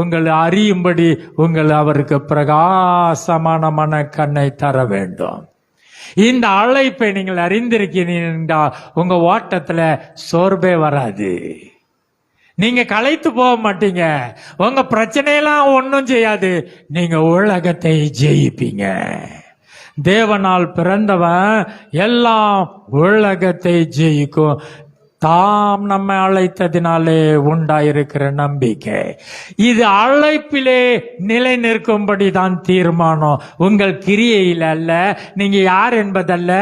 உங்கள் அறியும்படி உங்கள் அவருக்கு பிரகாசமான மனக்கண்ணை தர வேண்டும். இந்த அழைப்பை நீங்கள் அறிந்திருக்கிறீர்கள், உங்க ஓட்டத்துல சோர்வே வராது, நீங்க களைத்து போக மாட்டீங்க, உங்க பிரச்சனையெல்லாம் ஒன்றும் செய்யாது, நீங்க உலகத்தை ஜெயிப்பீங்க. தேவனால் பிறந்தவன் எல்லாம் உலகத்தை ஜெயிக்கும். தாம் நம்மை அழைத்ததினாலே உண்டாயிருக்கிற நம்பிக்கை, இது அழைப்பிலே நிலை நிற்கும்படி தான் தீர்மானம், உங்கள் கிரியையில் அல்ல. நீங்க யார் என்பதல்ல,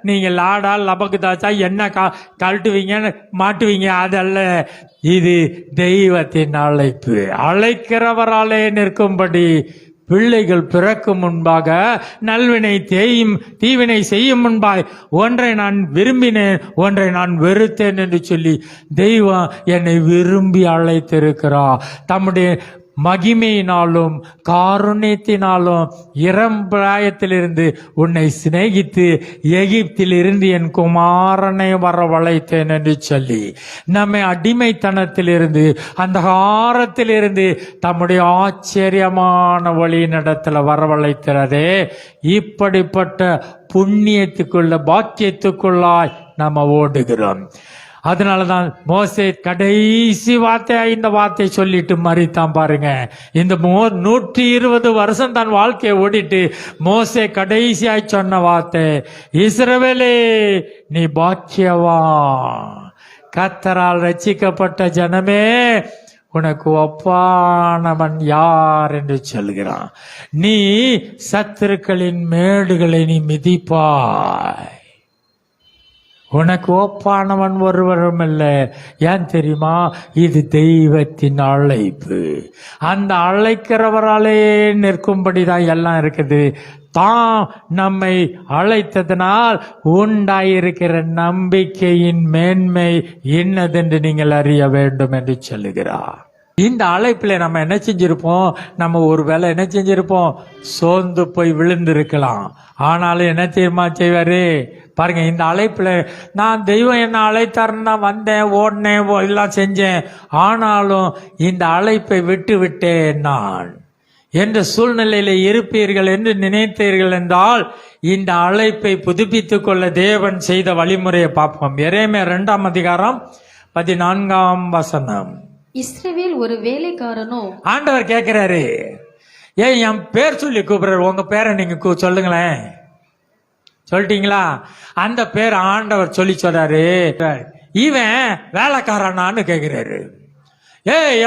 நீங்க லாடா லபகுதாச்சா என்ன கழட்டுவீங்க மாட்டுவீங்க அதல்ல. இது தெய்வத்தின் அழைப்பு. அழைக்கிறவராலே நிற்கும்படி பிள்ளைகள் பிறக்கும் முன்பாக நல்வினை தீவினை செய்யும் முன்பாய் ஒன்றை நான் விரும்பினேன், ஒன்றை நான் வெறுத்தேன் என்று சொல்லி தெய்வம் என்னை விரும்பி அழைத்திருக்கிறார். தம்முடைய மகிமையினாலும் காருண்யத்தினாலும் இளம்பிராயத்திலிருந்து உன்னை சிநேகித்து எகிப்தில் இருந்து என் குமாரனை வரவழைத்தேன் என்று சொல்லி நம்மை அடிமைத்தனத்திலிருந்து அந்த காரத்திலிருந்து தம்முடைய ஆச்சரியமான வழியினிடத்தில் வரவழைக்கிறதே. இப்படிப்பட்ட புண்ணியத்துக்குள்ள பாக்கியத்துக்குள்ளாய் நம்ம ஓடுகிறோம். அதனாலதான் மோசே கடைசி வார்த்தையா இந்த வார்த்தை சொல்லிட்டு மறித்தான் பாருங்க. இந்த 120 வருஷம் தன் வாழ்க்கையை ஓடிட்டு மோசே கடைசியாய் சொன்ன வார்த்தை, இஸ்ரவேலே நீ பாக்கியவான், கர்த்தரால் ரட்சிக்கப்பட்ட ஜனமே உனக்கு ஒப்பானவன் யார் என்று சொல்கிறான். நீ சத்துருக்களின் மேடுகளை நீ மிதிப்பாய், உனக்கு ஒப்பானவன் ஒருவரும் இல்லை. ஏன் தெரியுமா? இது தெய்வத்தின் அழைப்பு. அந்த அழைக்கிறவராலே நிற்கும்படிதான் எல்லாம் இருக்குது. தான் நம்மை அழைத்ததனால் உண்டாயிருக்கிற நம்பிக்கையின் மேன்மை என்னதென்று நீங்கள் அறிய வேண்டும் என்று சொல்லுகிறார். இந்த அழைப்புல நம்ம என்ன செஞ்சிருப்போம்? நம்ம ஒரு வேளை என்ன செஞ்சிருப்போம்? சோர்ந்து போய் விழுந்திருக்கலாம். ஆனாலும் என்ன தெரியுமா செய்வாரு பாருங்க, இந்த அழைப்புல நான் தெய்வம் என்ன அழைத்தாருன்னு தான் வந்தேன், ஓடினேன், எல்லாம் செஞ்சேன், ஆனாலும் இந்த அழைப்பை விட்டு விட்டேன் நான் என்ற சூழ்நிலையில இருப்பீர்கள் என்று நினைத்தீர்கள் என்றால் இந்த அழைப்பை புதுப்பித்துக் கொள்ள தேவன் செய்த வழிமுறையை பார்ப்போம். எரேமியா 2ஆம் அதிகாரம் 14ஆம் வசனம். இஸ்ரவேல் ஒரு வேலைக்காரனோ, ஆண்டவர் கேட்கிறாரு, ஏன் என் பேர் சொல்லி கூப்பிடுறாரு, உங்க பேரை நீங்க சொல்லுங்களேன். சொல்லிட்டீங்களா? அந்த பேர் ஆண்டவர் சொல்றாரு. இவன் வேலைக்காரனான்னு கேட்கிறாரு.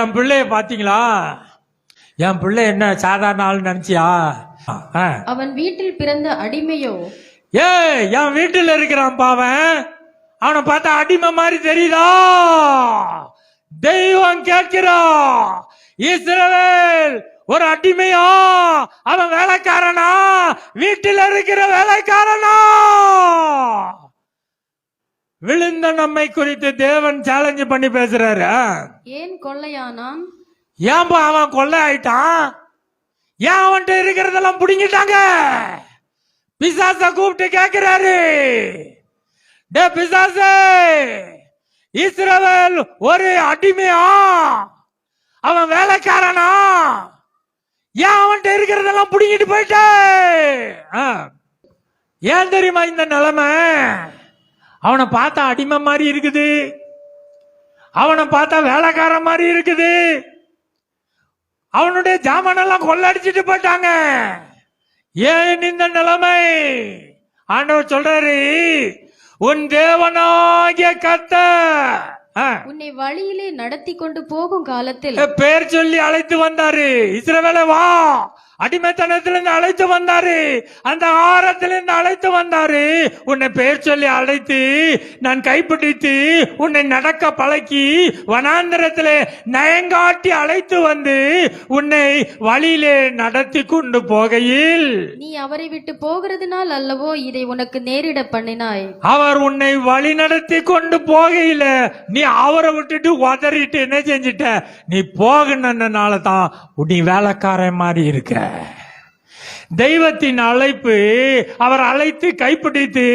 என் பிள்ளைய பாத்தீங்களா? என் பிள்ளை என்ன சாதாரண ஆள் நினைச்சியா? அவன் வீட்டில் பிறந்த அடிமையோ? என் வீட்டில் இருக்கிறான் பாவன், அவனை பார்த்தா அடிமை மாதிரி தெரியுதா? தெய்வம் கேட்கிறா, இஸ்ரவேல் ஒரு அடிமையா? அவன் வேலைக்காரனா? வீட்டில் இருக்கிற வேலைக்காரனா? விழுந்த நம்மை குறித்து தேவன் சேலஞ்ச் பண்ணி பேசுறாரு. ஏன் கொள்ளையானான்? ஏன்பா அவன் கொள்ளை ஆயிட்டான்? ஏன் அவன்கிட்ட இருக்கிறதெல்லாம் புடிங்கிட்டாங்க? பிசாச கூப்பிட்டு கேட்கிறாரு, டே பிசாசே, இஸ்ரவேல் ஒரு அடிமையா? அவன் வேலைக்காரனா? ஏன் அவன்கிட்ட இருக்கிறதெல்லாம் புடிங்கிட்டு போயிட்ட? ஏன் தெரியுமா இந்த நிலைமை? அவனை பார்த்தா அடிமை மாதிரி இருக்குது, அவனை பார்த்தா வேலைக்கார மாதிரி இருக்குது, அவனுடைய ஜாமானெல்லாம் கொள்ளடிச்சிட்டு போயிட்டாங்க. ஏன் இந்த நிலைமை? ஆண்டவர் சொல்றாரு, உன் தேவனாகிய கர்த்தர் உன்னை வழியிலே நடத்தி கொண்டு போகும் காலத்தில் பேர் சொல்லி அழைத்து வந்தாரு. இஸ்ரவேலே வா, அடிமைத்தனத்திலிருந்து அழைத்து வந்தாரு, அந்த ஆரத்திலிருந்து அழைத்து வந்தாரு. உன்னை பெயர் சொல்லி அழைத்து நான் கைப்பிடித்து உன்னை நடக்க பழக்கி வனாந்தரத்திலே நயங்காட்டி அழைத்து வந்து உன்னை வழியிலே நடத்தி கொண்டு போகையில் நீ அவரை விட்டு போகிறதுனால் அல்லவோ இதை உனக்கு நேரிட பண்ணினாய். அவர் உன்னை வழி நடத்தி கொண்டு போகையில நீ அவரை விட்டுட்டு உதறிட்டு என்ன செஞ்சிட்ட? நீ போகணும்னால தான் நீ வேலைக்காரன் மாதிரி இருக்க. தெய்வத்தின் அழைப்பு, அவர் அழைத்து கைப்பிடித்து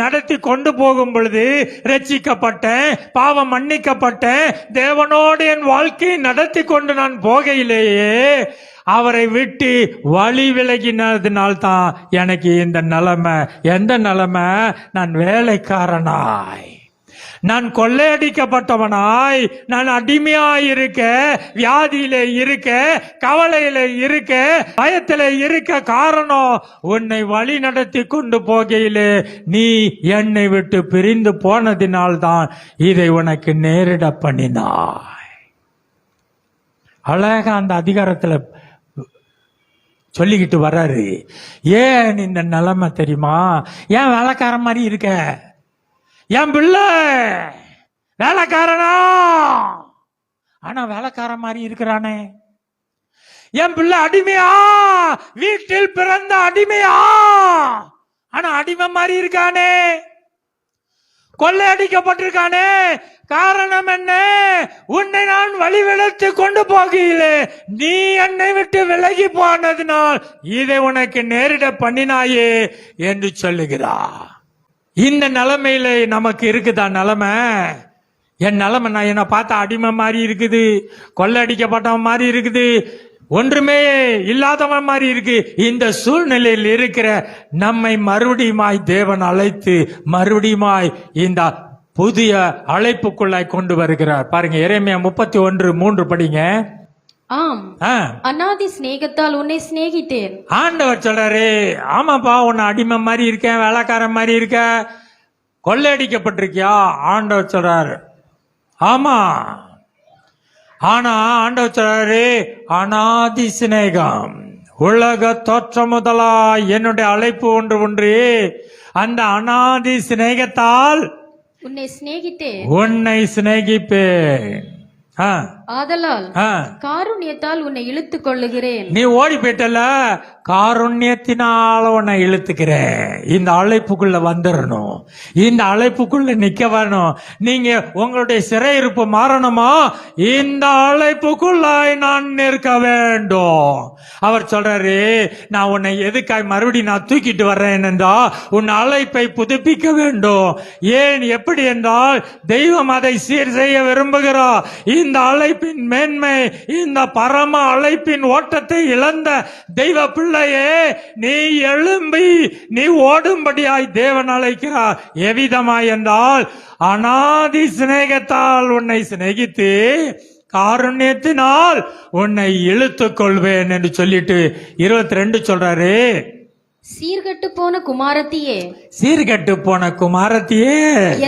நடத்தி கொண்டு போகும் பொழுது ரட்சிக்கப்பட்டேன், பாவம் மன்னிக்கப்பட்டேன், தேவனோடு என் வாழ்க்கையை நடத்தி கொண்டு நான் போகையிலேயே அவரை விட்டு வழி விலகினதுனால்தான் எனக்கு இந்த நிலைமை. எந்த நிலைமை? நான் வேலைக்காரனாய், நான் கொள்ளையடிக்கப்பட்டவனாய், நான் அடிமையாய் இருக்க, வியாதியில இருக்க, கவலையில இருக்க, பயத்தில இருக்க காரணம் உன்னை வழி நடத்தி கொண்டு போகையிலே நீ என்னை விட்டு பிரிந்து போனதினால்தான் இதை உனக்கு நேரிட பண்ணினாய். அழகா அந்த அதிகாரத்துல சொல்லிக்கிட்டு வர்றாரு. ஏன் இந்த நிலைமை தெரியுமா? ஏன் வேலைக்காரன் மாதிரி இருக்க? என் பிள்ளை வேலைக்காரனா, ஆனா வேலைக்காரன் மாதிரி இருக்கிறானே. என் பிள்ளை அடிமையா, வீட்டில் பிறந்த அடிமையா, ஆனா அடிமை மாதிரி இருக்கானே. கொள்ளையடிக்கப்பட்டிருக்கானே. காரணம் என்ன? உன்னை நான் வழிவிலத்து கொண்டு போகையிலே நீ என்னை விட்டு விலகி போனதினால் இதை உனக்கு நேரிட பண்ணினாயே என்று சொல்லுகிறார். இந்த நிலைமையில நமக்கு இருக்குதா நிலைமை? என் நிலைமை, நான் என்ன பார்த்தா அடிமை மாதிரி இருக்குது, கொள்ளையடிக்கப்பட்டவன் மாதிரி இருக்குது, ஒன்றுமே இல்லாதவன் மாதிரி இருக்கு. இந்த சூழ்நிலையில் இருக்கிற நம்மை மறுபடியுமாய் தேவன் அழைத்து மறுபடியுமாய் இந்த புதிய அழைப்புக்குள்ளாய் கொண்டு வருகிறார். பாருங்க, எரேமியா 31:3 படிங்க. ஆம், அநாதி சிநேகத்தால் உன்னை சிநேகித்தேன். ஆண்டவர் சொல்றாரு, ஆமாப்பா, உன்னை அடிமை மாதிரி இருக்கேன், வேலைக்காரன் மாதிரி இருக்க, கொள்ளையடிக்கப்பட்டிருக்கியா? ஆண்டவர் சொல்றாரு, ஆமா. ஆனா ஆண்டவர் சொல்றாரு, அநாதி சிநேகம், உலக தோற்றம் முதலா என்னுடைய அழைப்பு ஒன்று, அந்த அநாதி சிநேகத்தால் உன்னை சிநேகித்தேன், உன்னை சிநேகிப்பேன். ஆதலால் காருண்யத்தால் உன்னை இழுத்துக் கொள்ளுகிறேன். நீ ஓடி போயிட்டல, காருண்யத்தினால உன்னை இழுத்துக்கிறேன். இந்த அழைப்புக்குள்ள வந்துடணும், இந்த அழைப்புக்குள்ள நிக்க வரணும். நீங்க உங்களுடைய சிறையிருப்பு மாறணுமா? இந்த அழைப்புக்குள்ளாய் நான் நிற்க வேண்டும். அவர் சொல்றாரு, நான் உன்னை எதுக்காய் மறுபடியும் நான் தூக்கிட்டு வர்றேன் என்றா உன் அழைப்பை புதுப்பிக்க வேண்டும். ஏன், எப்படி என்றால் தெய்வம் அதை சீர் செய்ய விரும்புகிறார். இந்த அழைப்பின் மேன்மை, இந்த பரம அழைப்பின் ஓட்டத்தை இழந்த தெய்வ பிள்ளையே, நீ எழும்பி நீ ஓடும்படியாய் தேவன் அழைக்கிறார். எவ்விதமாய் என்றால், அநாதி சிநேகத்தால் உன்னை சிநேகித்து காருண்யத்தினால் உன்னை இழுத்துக் கொள்வேன் என்று சொல்லிட்டு 22 சொல்றாரு. சீர்கட்டு போன குமாரத்தியே, சீர்கட்டு போன குமாரத்தியே,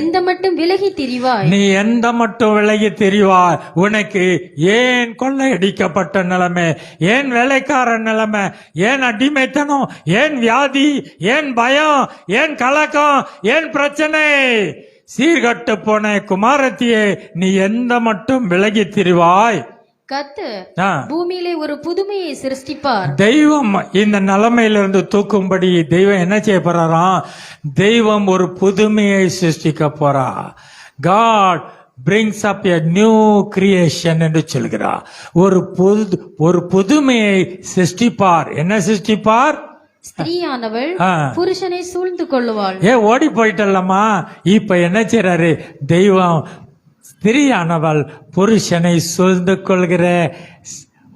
எந்த மட்டும் விலகி திரிவாய்? நீ எந்த மட்டும் விலகி திரிவாய்? உனக்கு ஏன் கொள்ளையடிக்கப்பட்ட நிலைமை, ஏன் வேலைக்கார நிலைமை, ஏன் அடிமைத்தனம், ஏன் வியாதி, ஏன் பயம், ஏன் கலக்கம், ஏன் பிரச்சனை? சீர்கட்டு போன குமாரத்தியே, நீ எந்த மட்டும் விலகி திரிவாய்? கர்த்தர் பூமியிலே ஒரு புதுமையை சிருஷ்டிப்பார். தெய்வம் இந்த நிலைமையிலிருந்து தூக்கும்படி தெய்வம் என்ன செய்ய போறாராம்? தெய்வம் ஒரு புதுமையை சிருஷ்டிக்க போறா. God brings up a new creation என்று சொல்கிறார். ஒரு புதுமையை சிருஷ்டிப்பார். என்ன சிருஷ்டிப்பார்? ஸ்திரீயானவள் புருஷனை சூழ்ந்து கொள்ளுவாள். ஓடி போயிட்டல்லம்மா. இப்ப என்ன செய்றாரு? தெய்வம் ஸ்திரீயானவள் புருஷனை சூழ்ந்து கொள்கிற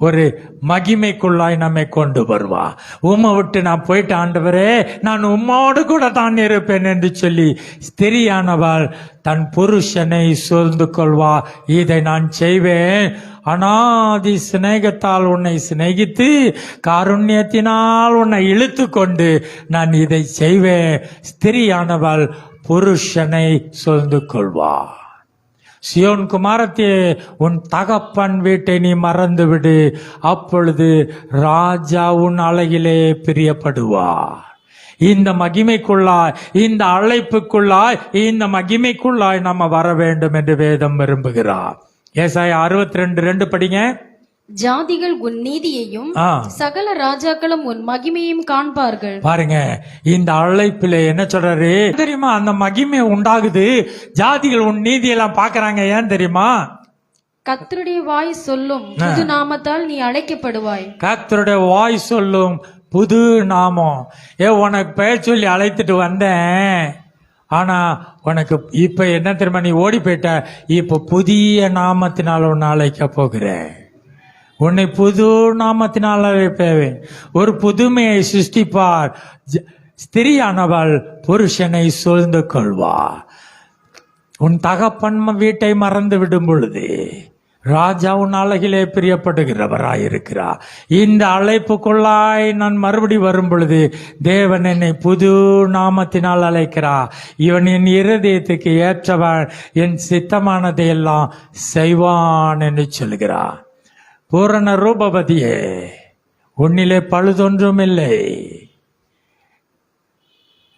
ஒரு மகிமைக்குள்ளாய் நம்மை கொண்டு வருவா. உம்மை விட்டு நான் போயிட்டு, ஆண்டவரே நான் உம்மோடு கூட தான் இருப்பேன் என்று சொல்லி ஸ்திரீயானவள் தன் புருஷனை சூழ்ந்து கொள்வா. இதை நான் செய்வேன், அநாதி சிநேகத்தால் உன்னை சிநேகித்து காருண்யத்தினால் உன்னை இழுத்து கொண்டு நான் இதை செய்வேன். ஸ்திரீயானவள் புருஷனை சூழ்ந்து கொள்வா. சியோன் குமாரத்தியே, உன் தகப்பன் வீட்டை நீ மறந்து விடு, அப்பொழுது ராஜா உன் அழகிலே பிரியப்படுவார். இந்த மகிமைக்குள்ளாய், இந்த அழைப்புக்குள்ளாய், இந்த மகிமைக்குள்ளாய் நம்ம வர வேண்டும் என்று வேதம் விரும்புகிறார். ஏசாயா 62:2 படிங்க. ஜாதிகள் உன் நீதியையும் சகல ராஜாக்களும் உன் மகிமையும் காண்பார்கள். பாருங்க, இந்த அழைப்பிலே என்ன சொல்றாரு தெரியுமா? அந்த மகிமை உண்டாகுது, ஜாதிகள் உன் நீதியெல்லாம் பாக்குறாங்க. ஏன் தெரியுமா? கர்த்தருடைய வாய் சொல்லும் புது நாமத்தால் நீ அழைக்கப்படுவாய். கர்த்தருடைய வாய் சொல்லும் புது நாமம். உனக்கு பெயர் சொல்லி அழைத்துட்டு வந்தேன், ஆனா உனக்கு இப்ப என்ன தெரியுமா? நீ ஓடி போயிட்ட. இப்ப புதிய நாமத்தினால் உன்னை அழைக்க போகிறேன். உன்னை புது நாமத்தினால் அழைப்பேன். ஒரு புதுமையை சிருஷ்டிப்பார். ஸ்திரியானவள் புருஷனை சூழ்ந்து கொள்வார். உன் தகப்பன் வீட்டை மறந்து விடும் பொழுது ராஜா உன் அழகிலே பிரியப்படுகிறவராயிருக்கிறார். இந்த அழைப்புக்குள்ளாய் நான் மறுபடி வரும் பொழுது தேவன் என்னை புது நாமத்தினால் அழைக்கிறார். இவன் என் இருதயத்துக்கு ஏற்றவன், என் சித்தமானதை எல்லாம் செய்வான் என்று சொல்கிறார். பூரண ரூபவதியே, உன்னிலே பழுதொன்றும் இல்லை,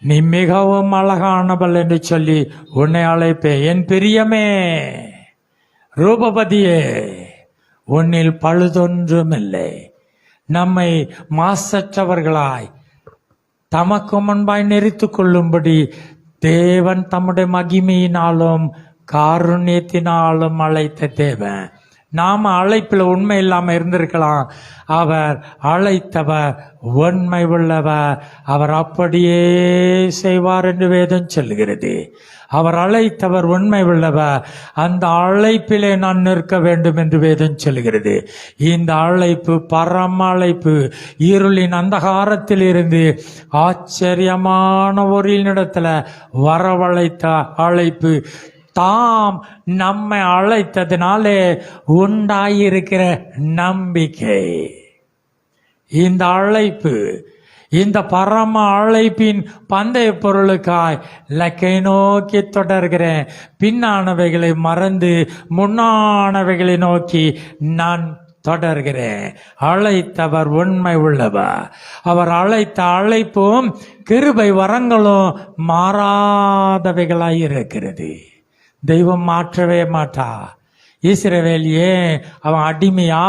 நீ மிகவும் அழகானவள் என்று சொல்லி உன்னை அழைப்பேன். என் பிரியமே, ரூபவதியே, உன்னில் பழுதொன்றும் இல்லை. நம்மை மாசற்றவர்களாய் தமக்கு முன்பாய் நெறித்துக் கொள்ளும்படி தேவன் தம்முடைய மகிமையினாலும் காருண்யத்தினாலும் அழைத்த தேவன். நாம அழைப்பில் உண்மை இல்லாம இருந்திருக்கலாம். அவர் அழைத்தவர் உண்மை உள்ளவர், அவர் அப்படியே செய்வார் என்று வேதம் சொல்லுகிறது. அவர் அழைத்தவர் உண்மை உள்ளவர், அந்த அழைப்பிலே நான் நிற்க வேண்டும் என்று வேதம் சொல்லுகிறது. இந்த அழைப்பு பரம அழைப்பு. இருளின் அந்தகாரத்தில் இருந்து ஆச்சரியமான ஒரு இடத்துல வரவழைத்த அழைப்பு. தாம் நம்மை அழைத்ததினாலே உண்டாயிருக்கிற நம்பிக்கை. இந்த அழைப்பு, இந்த பரம அழைப்பின் பந்தய பொருளுக்காய் இலக்கை நோக்கி தொடர்கிறேன். பின்னானவைகளை மறந்து முன்னானவைகளை நோக்கி நான் தொடர்கிறேன். அழைத்தவர் உண்மை உள்ளவர். அவர் அழைத்த அழைப்பும் கிருபை வரங்களும் மாறாதவைகளாய் இருக்கிறது. தெய்வம் மாற்றவே மாட்டா. இஸ்ரவேல் ஏன் அவன் அடிமையா,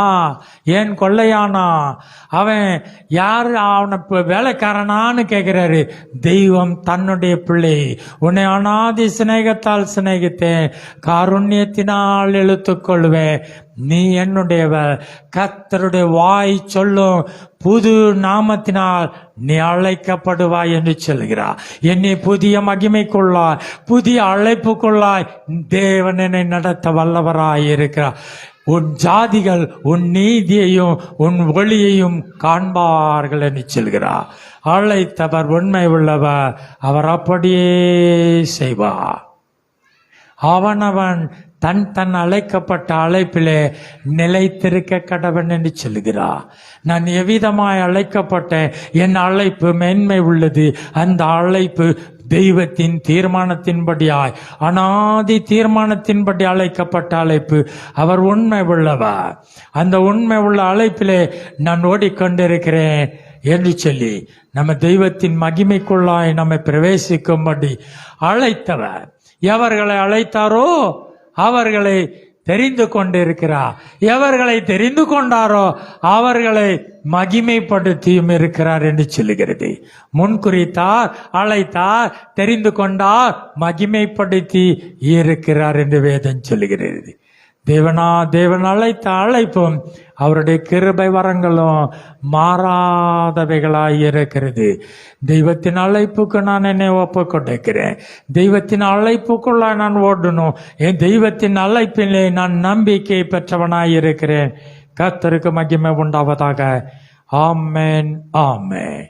ஏன் கொள்ளையானா, அவன் யாரு, அவனை வேலைக்காரனான்னு கேட்கிறாரு. தெய்வம் தன்னுடைய பிள்ளை. உன்னை அநாதி சிநேகத்தால் சிநேகித்தேன், காருண்யத்தினால் இழுத்துக் கொள்வேன், நீ என்னுடையவர். கர்த்தருடைய வாய் சொல்லும் புது நாமத்தினால் நீ அழைக்கப்படுவாய் என்று சொல்கிறார். என்னை புதிய மகிமைக்குள்ளாய், புதிய அழைப்புக்குள்ளாய் தேவன் என்னை நடத்த வல்லவராய் இருக்கிறார். உன் ஜாதிகள் உன் நீதியையும் உன் ஒளியையும் காண்பார்கள் என்று சொல்கிறார். அழைத்தவர் உண்மை உள்ளவர், அவர் அப்படியே செய்வார். அவனவன் தன் அழைக்கப்பட்ட அழைப்பிலே நிலைத்திருக்க கடவன் என்று சொல்லுகிறார். நான் எவ்விதமாய் அழைக்கப்பட்டேன், என் அழைப்பு மேன்மை உள்ளது. அந்த அழைப்பு தெய்வத்தின் தீர்மானத்தின்படியாய், அனாதி தீர்மானத்தின்படி அழைக்கப்பட்ட அழைப்பு. அவர் உண்மை உள்ளவர். அந்த உண்மை உள்ள அழைப்பிலே நான் ஓடிக்கொண்டிருக்கிறேன் என்று சொல்லி நம்ம தெய்வத்தின் மகிமைக்குள்ளாய் நம்மை பிரவேசிக்கும்படி அழைத்தவர். எவர்களை அழைத்தாரோ அவர்களை தெரிந்து கொண்டிருக்கிறார். எவர்களை தெரிந்து கொண்டாரோ அவர்களை மகிமைப்படுத்தியும் இருக்கிறார் என்று சொல்லுகிறது. முன்குறித்தார், அழைத்தார், தெரிந்து கொண்டார், மகிமைப்படுத்தி இருக்கிறார் என்று வேதம் சொல்லுகிறது. தேவன் அழைத்த அழைப்பும் அவருடைய கிருபை வரங்களும் மாறாதவைகளாய் இருக்கிறது. தெய்வத்தின் அழைப்புக்கு நான் என்னை ஒப்பு கொடுக்கிறேன். தெய்வத்தின் அழைப்புக்குள்ள நான் ஓடணும். என் தெய்வத்தின் அழைப்பிலே நான் நம்பிக்கை பெற்றவனாய் இருக்கிறேன். கர்த்தருக்கு மகிமை உண்டாவதாக. ஆமென், ஆமென்.